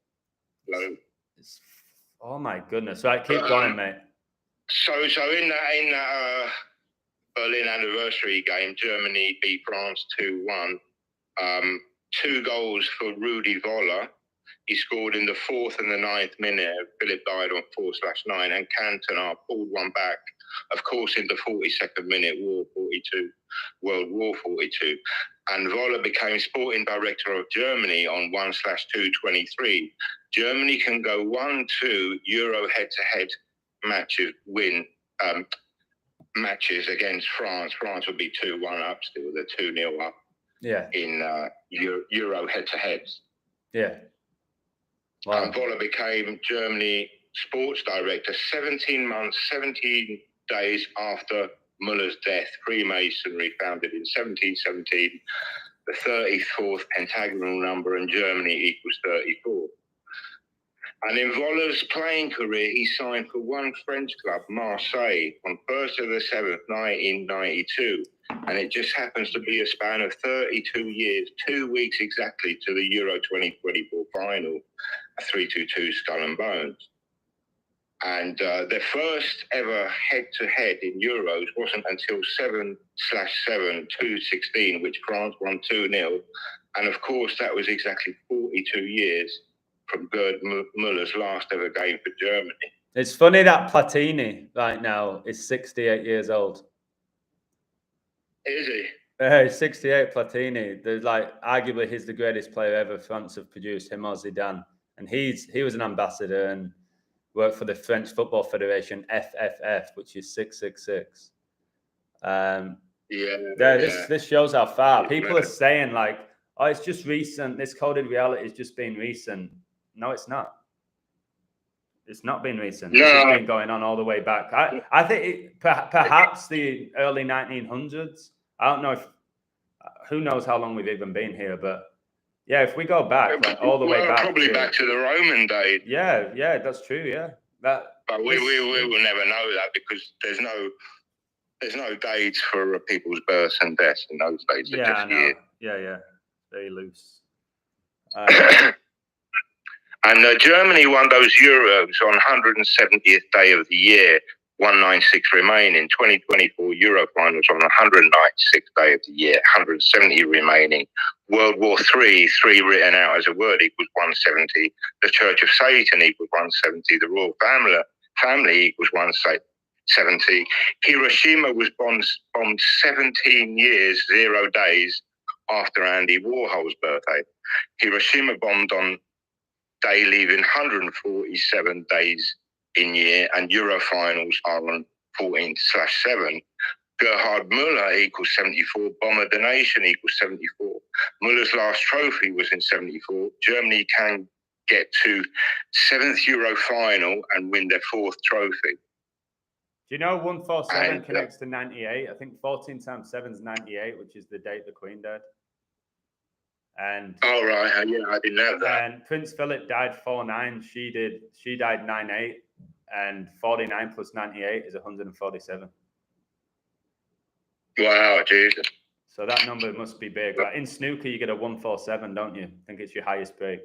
Oh my goodness! Right, keep going, mate. So in that Berlin Anniversary game, Germany beat France 2-1. 2 goals for Rudi Völler. He scored in the 4th and the 9th minute. Philip died on 4/9, and Cantona pulled one back, of course, in the 42nd minute, World War 42. And Völler became sporting director of Germany on 1/2/23. Germany can go 1-2 Euro head-to-head matches matches against France. France would be 2-1 up still. They're 2-0 up. Yeah. In Euro head-to-heads. Yeah. Wow. And Völler became Germany sports director 17 months, 17 days after Muller's death. Freemasonry founded in 1717, the 34th pentagonal number, and Germany equals 34. And in Völler's playing career, he signed for one French club, Marseille, on 1st of the 7th, 1992. And it just happens to be a span of 32 years, 2 weeks exactly to the Euro 2024 final, a 3-2 Skull and Bones. And their first ever head-to-head in Euros wasn't until 7/7, 2016, which France won 2-0. And of course, that was exactly 42 years from Gerd Muller's last ever game for Germany. It's funny that Platini right now is 68 years old. Is he? He's 68, Platini. There's arguably he's the greatest player ever France have produced, him or Zidane. And he was an ambassador and worked for the French Football Federation, FFF, which is 666. This shows how far. People are saying oh, it's just recent. This coded reality has just been recent. No, it's not. It's not been recent. No. This has been going on all the way back. I think perhaps the early 1900s. I don't know if, who knows how long we've even been here, but yeah, if we go back all the way back. Probably back to the Roman days. Yeah, that's true, yeah. But we will never know that because there's no dates for people's births and deaths in those days. Yeah, I know. Yeah. Very loose. And Germany won those Euros on 170th day of the year. 196 remaining. 2024 Euro finals on the 196th day of the year, 170 remaining. World War III, 3 written out as a word equals 170. The Church of Satan equals 170. The Royal Family equals 170. Hiroshima was bombed 17 years, 0 days after Andy Warhol's birthday. Hiroshima bombed on day leaving 147 days in year, and Euro finals are on 14/7. Gerhard Müller equals 74. Bomber the Nation equals 74. Müller's last trophy was in 74. Germany can get to 7th Euro final and win their 4th trophy. Do you know 147 connects to 98? I think 14 times 7 is 98, which is the date the Queen died. And right, yeah, I didn't know that. And Prince Philip died 49. She died 98, and 49 plus 98 is 147. Wow, Jesus. So that number must be big. Like in snooker, you get a 147, don't you? I think it's your highest break.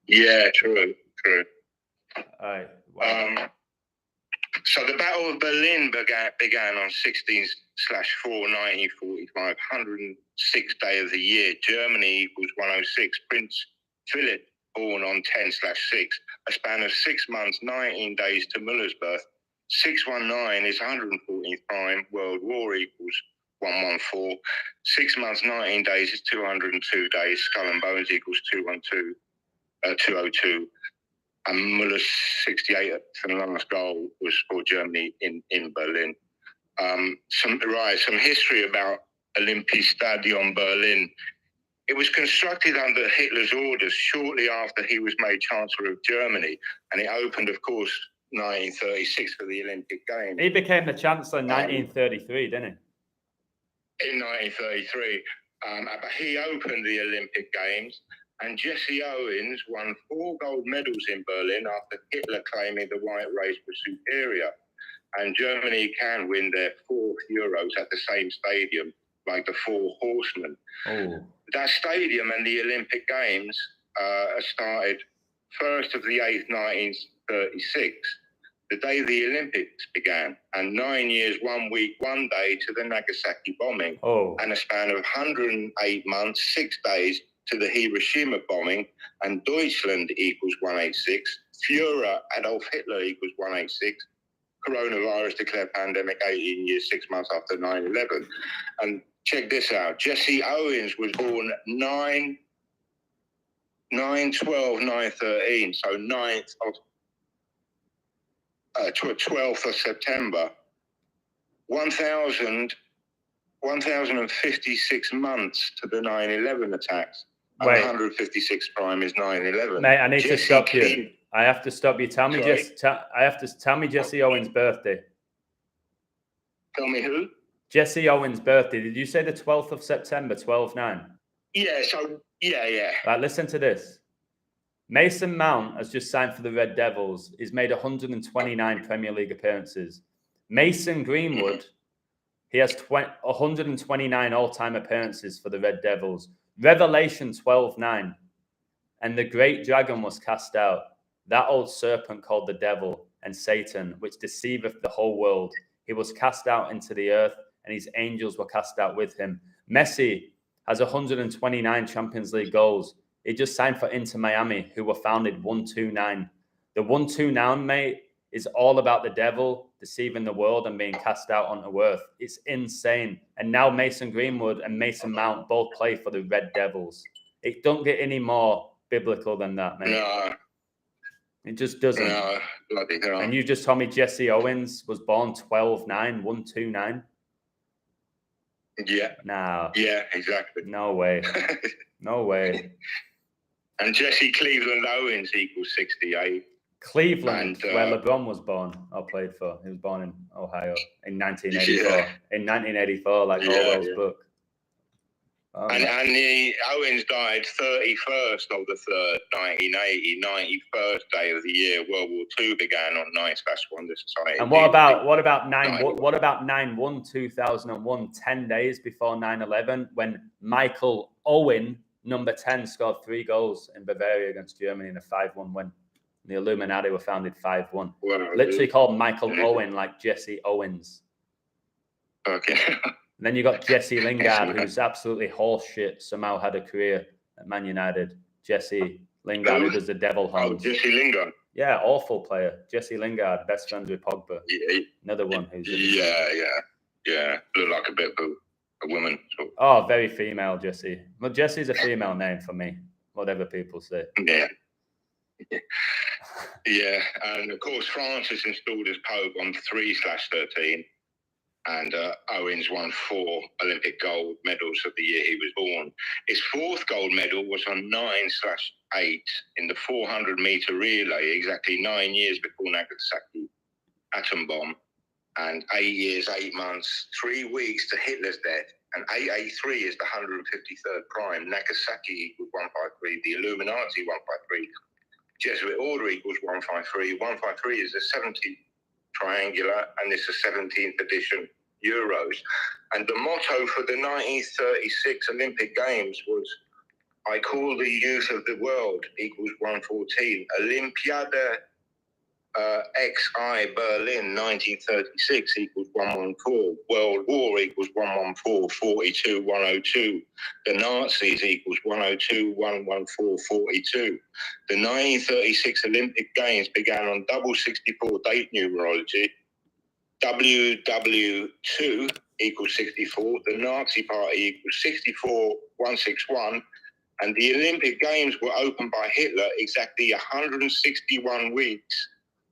Yeah, true. Wow. So the Battle of Berlin began on 16/4/1945, 106th day of the year. Germany equals 106. Prince Philip born on 10/6. A span of 6 months, 19 days to Müller's birth. 619 is 114th prime. World War equals 114. 6 months, 19 days is 202 days. Skull and Bones equals 202. And Müller's 68th and last goal was for Germany in Berlin. Some history about Olympiastadion Berlin. It was constructed under Hitler's orders shortly after he was made Chancellor of Germany, and it opened, of course, 1936 for the Olympic Games. He became the Chancellor in 1933, didn't he? In 1933. But he opened the Olympic Games, and Jesse Owens won 4 gold medals in Berlin after Hitler claiming the white race was superior. And Germany can win their 4th Euros at the same stadium, like the 4 Horsemen. Oh. That stadium and the Olympic Games started 1st of the 8th, 1936, the day the Olympics began, and 9 years, 1 week, 1 day to the Nagasaki bombing, and a span of 108 months, 6 days to the Hiroshima bombing, and Deutschland equals 186, Führer Adolf Hitler equals 186, coronavirus declared pandemic 18 years, 6 months after 9/11. And check this out. Jesse Owens was born 9/12/9/13, so 12th of September. 1,056 months to the 9/11 attacks. And 156 prime is 9/11. Mate, I need to stop you. I have to stop you. Tell me Jesse Owens' birthday. Tell me who? Jesse Owens' birthday. Did you say the 12th of September, 12/9? Yeah, so, yeah. Right, listen to this. Mason Mount has just signed for the Red Devils. He's made 129 Premier League appearances. Mason Greenwood, he has 129 all-time appearances for the Red Devils. Revelation 12:9. And the great dragon was cast out, that old serpent called the devil and Satan, which deceiveth the whole world. He was cast out into the earth, and his angels were cast out with him. Messi has 129 Champions League goals. He just signed for Inter Miami, who were founded 129. The 129, mate, is all about the devil deceiving the world and being cast out onto earth. It's insane. And now Mason Greenwood and Mason Mount both play for the Red Devils. It don't get any more biblical than that, mate. No. It just doesn't. No, bloody hell. And you just told me Jesse Owens was born 12/9, 129. Yeah. No. Yeah, exactly. No way. No way. And Jesse Cleveland Owens equals 68. Cleveland, where LeBron was born or played for. He was born in Ohio in 1984. Yeah. In 1984, like Orwell's book. Oh, and Owens died 31st of the 3rd, 1980, 91st day of the year. World War II began on 9/1. The society. And what about 9/1/2001, 10 days before 9/11, when Michael Owen, number 10, scored 3 goals in Bavaria against Germany in a 5-1 win. The Illuminati were founded 5-1. Well, Literally called Michael Owen, like Jesse Owens. okay. And then you got Jesse Lingard, who's absolutely horseshit, somehow had a career at Man United. Jesse Lingard, who does the Devil Horns. Oh, Jesse Lingard. Yeah, awful player. Jesse Lingard, best friends with Pogba. Yeah. Another one who's... Yeah. Look like a bit of a woman. So. Oh, very female, Jesse. Well, Jesse's a female name for me, whatever people say. Yeah. Yeah, and of course Francis installed as Pope on 3/13, and Owens won 4 Olympic gold medals of the year he was born. His 4th gold medal was on 9/8 in the 400-meter relay, exactly 9 years before Nagasaki atom bomb, and 8 years, 8 months, 3 weeks to Hitler's death. And 883 is the 153rd prime. Nagasaki equals 153. The Illuminati 153. Jesuit order equals 153. 153 is the 17th triangular, and it's the 17th edition Euros. And the motto for the 1936 Olympic Games was, I call the youth of the world equals 114. Olympiade XI Berlin 1936 equals 114. World War equals 114, 42, 102. The Nazis equals 102, 114, 42. The 1936 Olympic Games began on double 64 date numerology. WW2 equals 64. The Nazi Party equals 64, 161. And the Olympic Games were opened by Hitler exactly 161 weeks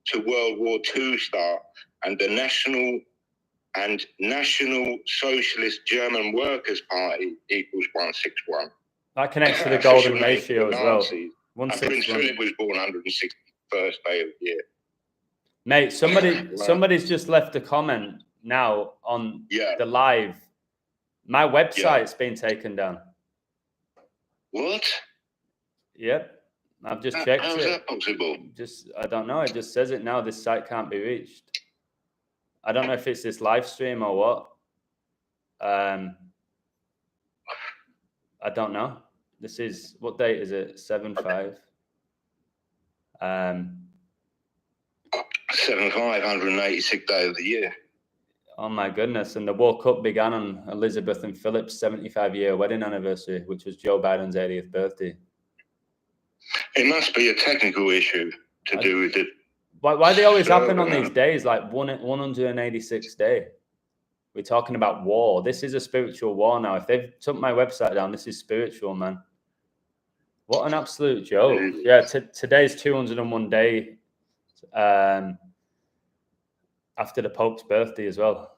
to World War II start, and the National Socialist German Workers' Party equals 161. That connects to the golden ratio as well. And Prince Philip was born 161st day of the year. Mate, somebody's just left a comment now on the live. My website's been taken down. What? Yep. I've just checked How's it. that possible? I don't know. It just says it now. This site can't be reached. I don't know if it's this live stream or what. I don't know. This is, what date is it? 7/5. 7/5, 186th day of the year. Oh my goodness. And the World Cup began on Elizabeth and Philip's 75-year wedding anniversary, which was Joe Biden's 80th birthday. It must be a technical issue to do with it. Why they always happen on these days, like 186th day? We're talking about war. This is a spiritual war now. If they've took my website down, this is spiritual, man. What an absolute joke. Yeah, today's 201 day after the Pope's birthday as well.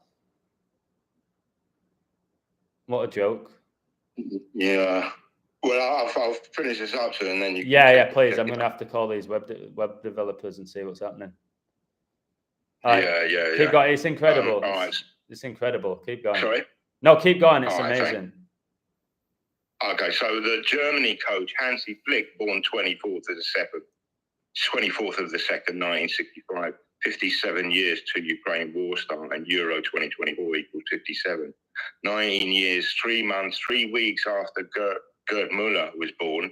What a joke. Yeah. Well, I'll finish this up soon, and then you. Yeah, please. I'm going to have to call these web developers and see what's happening. Yeah. Keep going. It's incredible. All right. It's incredible. Keep going. Sorry? No, keep going. It's right, amazing. Okay, so the Germany coach, Hansi Flick, born 24th of the 2nd, 1965, 57 years to Ukraine war start, and Euro 2024 equals 57. 19 years, 3 months, 3 weeks after Gerd Müller was born,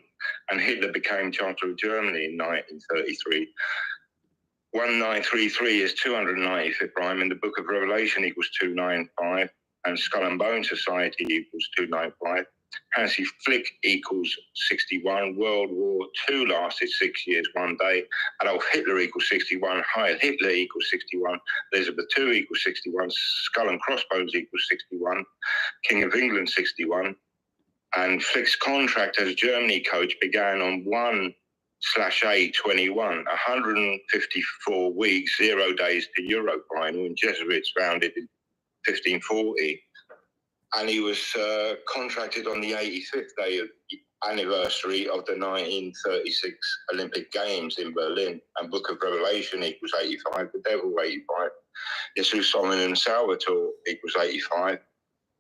and Hitler became Chancellor of Germany in 1933. 1933 is 295th prime, and the Book of Revelation equals 295, and Skull and Bone Society equals 295. Hansi Flick equals 61. World War II lasted 6 years, 1 day. Adolf Hitler equals 61. Heil Hitler equals 61. Elizabeth II equals 61. Skull and Crossbones equals 61. King of England 61. And Flick's contract as Germany coach began on 1/8/21, 154 weeks, 0 days to Euro final, and Jesuits founded in 1540. And he was contracted on the 85th day of anniversary of the 1936 Olympic Games in Berlin. And Book of Revelation equals 85, the Devil 85, Jesus Solomon Salvatore equals 85,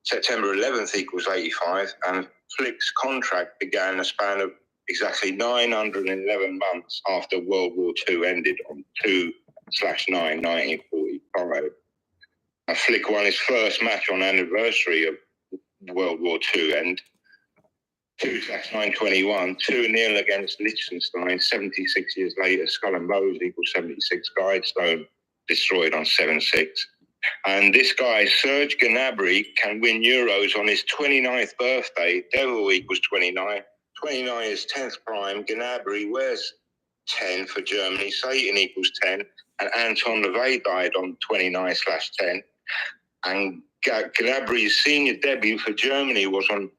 September 11th equals 85, and Flick's contract began a span of exactly 911 months after World War II ended on 2/9, 1945. Flick won his first match on anniversary of World War II end 2/921, 2-0 against Liechtenstein. 76 years later, Skull and Bones equals 76. Guidestone destroyed on 7-6. And this guy, Serge Gnabry, can win Euros on his 29th birthday. Devil equals 29. 29 is 10th prime. Gnabry wears 10 for Germany. Satan equals 10. And Anton LaVey died on 29/10. And Gnabry's senior debut for Germany was on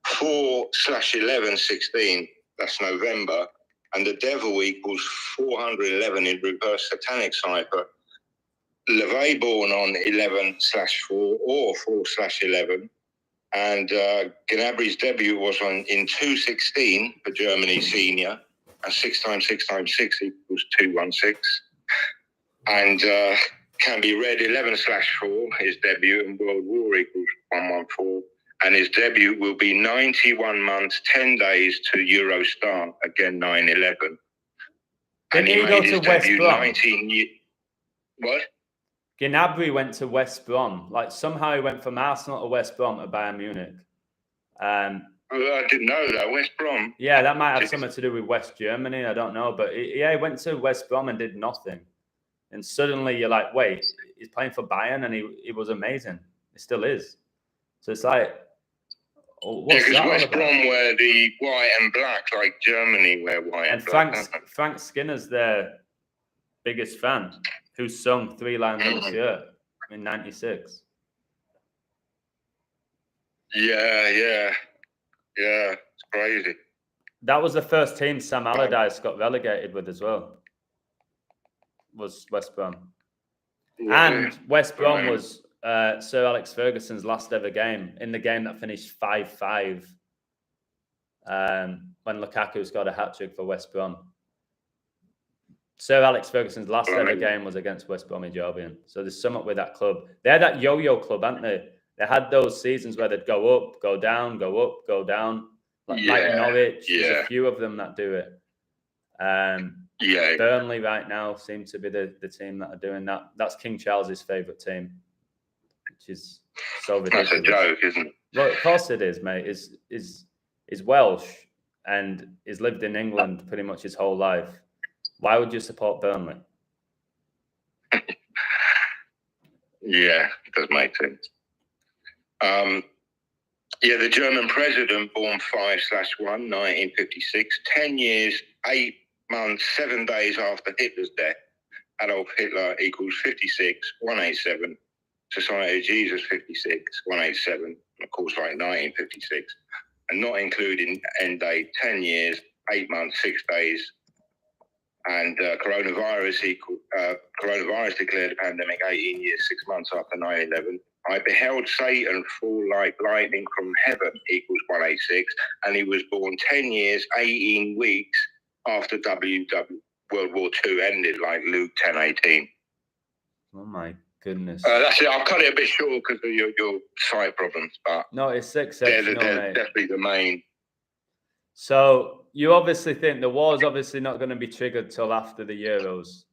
4/11/16. That's November. And the devil equals 411 in reverse satanic cipher. LaVey born on 11/4 or 4/11. And Gnabry's debut was in 2/16 for Germany senior. And 6 times 6 times 6 equals 216. And can be read 11/4, his debut, and World War equals 114. And his debut will be 91 months, 10 days to Euro start, again 9/11. Didn't he go to West Brom? 19 years. What? Gnabry went to West Brom. Like, somehow he went from Arsenal to West Brom to Bayern Munich. I didn't know that. West Brom. Yeah, that might have something to do with West Germany. I don't know. But he went to West Brom and did nothing. And suddenly you're like, wait, he's playing for Bayern and he was amazing. He still is. So it's like, what's because that West Brom wear the white and black, like Germany wear white and black. And Frank Skinner's their biggest fan, who sung 3 lines on the shirt in '96. Yeah. It's crazy. That was the first team Sam Allardyce got relegated with as well. Was West Brom. And West Brom was Sir Alex Ferguson's last ever game, in the game that finished 5-5 when Lukaku scored a hat-trick for West Brom. Sir Alex Ferguson's last ever game was against West Bromwich Albion. So there's something with that club. They're that yo-yo club, aren't they? They had those seasons where they'd go up, go down, go up, go down. Like Norwich. Yeah. There's a few of them that do it. Burnley right now seem to be the team that are doing that. That's King Charles's favourite team, which is so ridiculous. That's a joke, isn't it? Well, of course it is, mate. Is Welsh and has lived in England pretty much his whole life. Why would you support Burnley? Yeah, it does make sense. The German president, born 5/1, 1956, 10 years, 8 months, 7 days after Hitler's death. Adolf Hitler equals 56, 187. Society of Jesus, 56, 187. Of course, like 1956. And not including end date, 10 years, 8 months, 6 days. And coronavirus declared a pandemic 18 years, 6 months after 9/11. I beheld Satan fall like lightning from heaven equals 186. And he was born 10 years, 18 weeks after World War II ended, like Luke 10:18. Oh my goodness. That's it. I've cut it a bit short because of your sight problems, but no, it's exceptional, they're definitely the main. So you obviously think the war's obviously not going to be triggered till after the Euros.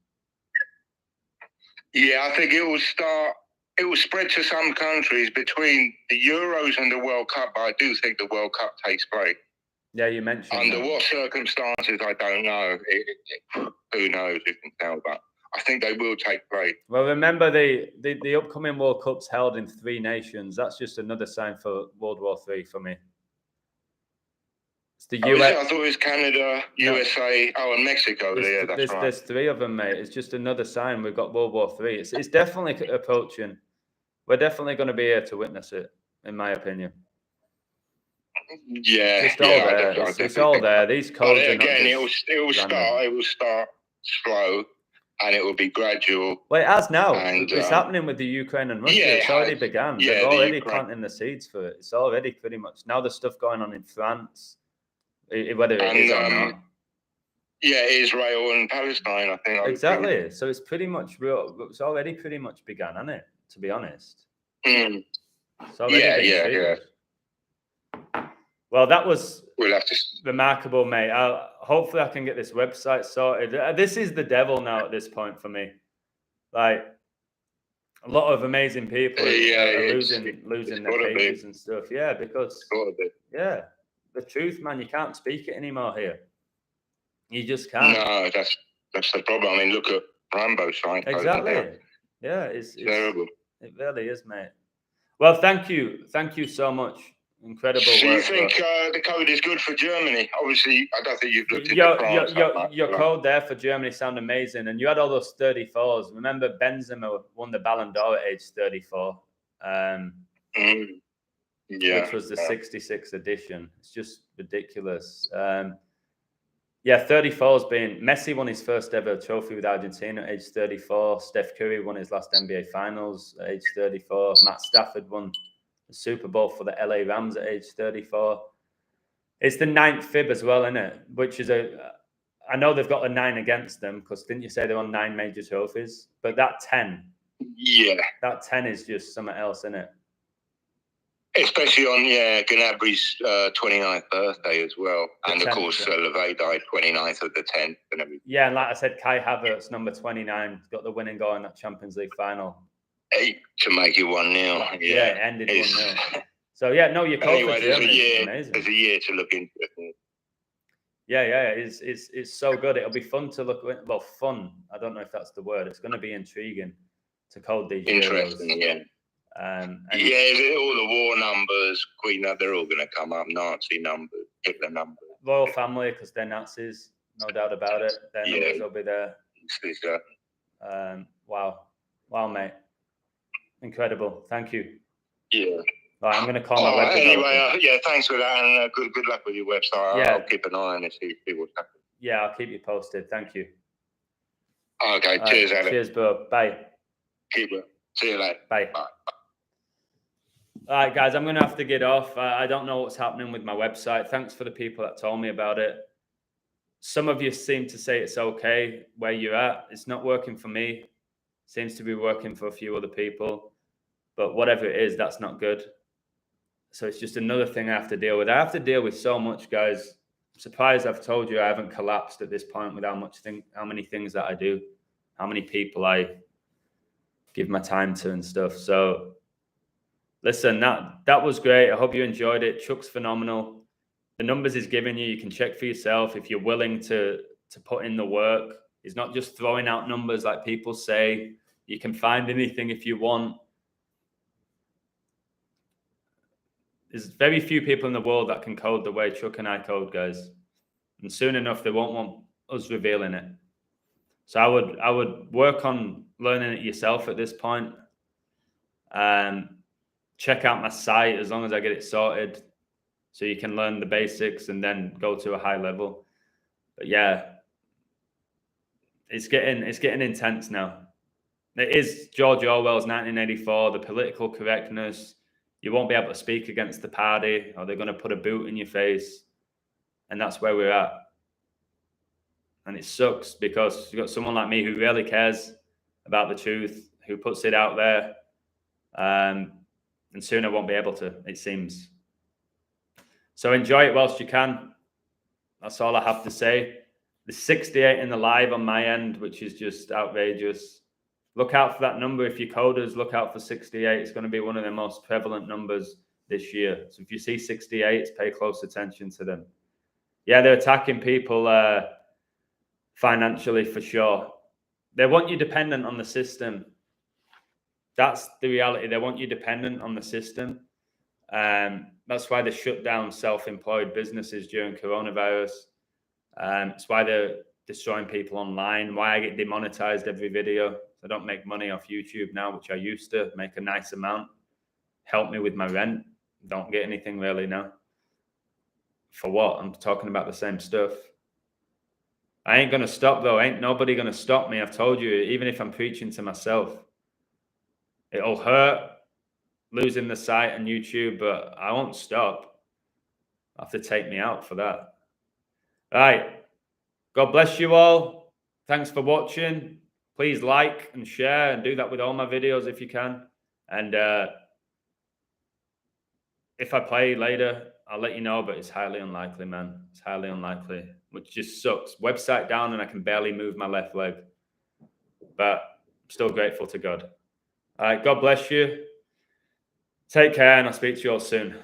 Yeah, I think it will start. It will spread to some countries between the Euros and the World Cup, but I do think the World Cup takes place. Yeah, you mentioned under what circumstances, I don't know. Who knows? Who can tell? But I think they will take place. Well, remember the upcoming World Cup's held in 3 nations. That's just another sign for World War III for me. It's the US. I thought it was Canada, USA, and Mexico. Yeah, that's right. There's 3 of them, mate. It's just another sign we've got World War III. It's definitely approaching. We're definitely going to be here to witness it, in my opinion. Yeah, it's all there. It's all there. These codes are not again, it will start slow, and it will be gradual. Well, it has now. And, it's happening with the Ukraine and Russia. It's already begun. They're already planting the seeds for it. It's already pretty much now. There's stuff going on in France, whether it is or not. Yeah, Israel and Palestine. I think exactly. So it's pretty much real. It's already pretty much begun, hasn't it? To be honest. Mm. Yeah. Well, that was we'll have to remarkable, mate. Hopefully I can get this website sorted. This is the devil now at this point for me. Like, a lot of amazing people are losing their pages and stuff. Yeah, because the truth, man. You can't speak it anymore here. You just can't. No, that's the problem. I mean, look at Rambo's site. Exactly. Yeah, it's terrible. It really is, mate. Well, thank you so much. Incredible So work. You think the code is good for Germany? Obviously, I don't think you've looked into France. Your code there for Germany sound amazing, and you had all those 34s. Remember, Benzema won the Ballon d'Or at age 34, which was the 66 edition. It's just ridiculous. 34's been Messi won his first ever trophy with Argentina at age 34. Steph Curry won his last NBA Finals at age 34. Matt Stafford won the Super Bowl for the LA Rams at age 34. It's the 9th fib as well, isn't it? Which is I know they've got a 9 against them because didn't you say they're on 9 major trophies? But that 10, that 10 is just something else, isn't it? Especially on Gnabry's 29th birthday as well, and of course LeVay died 29th of the 10th and everything. Yeah, and like I said, Kai Havertz, number 29, got the winning goal in that Champions League final. To make it 1-0. Yeah, it ended 1-0. So your code for Germany is amazing. There's a year to look into it. Yeah, it's so good. It'll be fun to look at. Well, fun. I don't know if that's the word. It's going to be intriguing to code these. Interesting, Euros. yeah. All the war numbers, they're all going to come up. Nazi numbers, Hitler numbers. Royal family, because they're Nazis, no doubt about it. Their numbers will be there. Wow, mate. Incredible. Thank you. Yeah. Right, I'm going to call my web anyway, thanks for that, and good luck with your website. I'll keep an eye on it, see what's happening. Yeah, I'll keep you posted. Thank you. Okay, cheers, Alex. Cheers, bro. Bye. Keep it. See you later. Bye. All right, guys, I'm going to have to get off. I don't know what's happening with my website. Thanks for the people that told me about it. Some of you seem to say it's okay where you're at. It's not working for me. Seems to be working for a few other people. But whatever it is, that's not good. So it's just another thing I have to deal with. I have to deal with so much, guys. I'm surprised I've told you I haven't collapsed at this point with how many things that I do, how many people I give my time to and stuff. So listen, that was great. I hope you enjoyed it. Chuck's phenomenal. The numbers he's giving you can check for yourself if you're willing to put in the work. He's not just throwing out numbers like people say. You can find anything if you want. There's very few people in the world that can code the way Chuck and I code, guys. And soon enough, they won't want us revealing it. So I would work on learning it yourself at this point. Check out my site as long as I get it sorted, so you can learn the basics and then go to a high level. But yeah, it's getting intense now. It is George Orwell's 1984. The political correctness. You won't be able to speak against the party, or they're going to put a boot in your face. And that's where we're at. And it sucks because you've got someone like me who really cares about the truth, who puts it out there. And soon I won't be able to, it seems. So enjoy it whilst you can. That's all I have to say. There's 68 in the live on my end, which is just outrageous. Look out for that number. If you're coders, look out for 68. It's going to be one of the most prevalent numbers this year. So if you see 68s, pay close attention to them. Yeah, they're attacking people financially for sure. They want you dependent on the system. That's the reality. They want you dependent on the system. That's why they shut down self-employed businesses during coronavirus. It's why they're destroying people online, why I get demonetized every video. I don't make money off YouTube now, which I used to make a nice amount. Help me with my rent. Don't get anything really now. For what? I'm talking about the same stuff. I ain't going to stop though. Ain't nobody going to stop me. I've told you, even if I'm preaching to myself. It'll hurt losing the site on YouTube, but I won't stop. I'll have to take me out for that. All right. God bless you all. Thanks for watching. Please like and share and do that with all my videos if you can. And if I play later, I'll let you know, but it's highly unlikely, man. It's highly unlikely, which just sucks. Website down and I can barely move my left leg. But I'm still grateful to God. All right, God bless you. Take care and I'll speak to you all soon.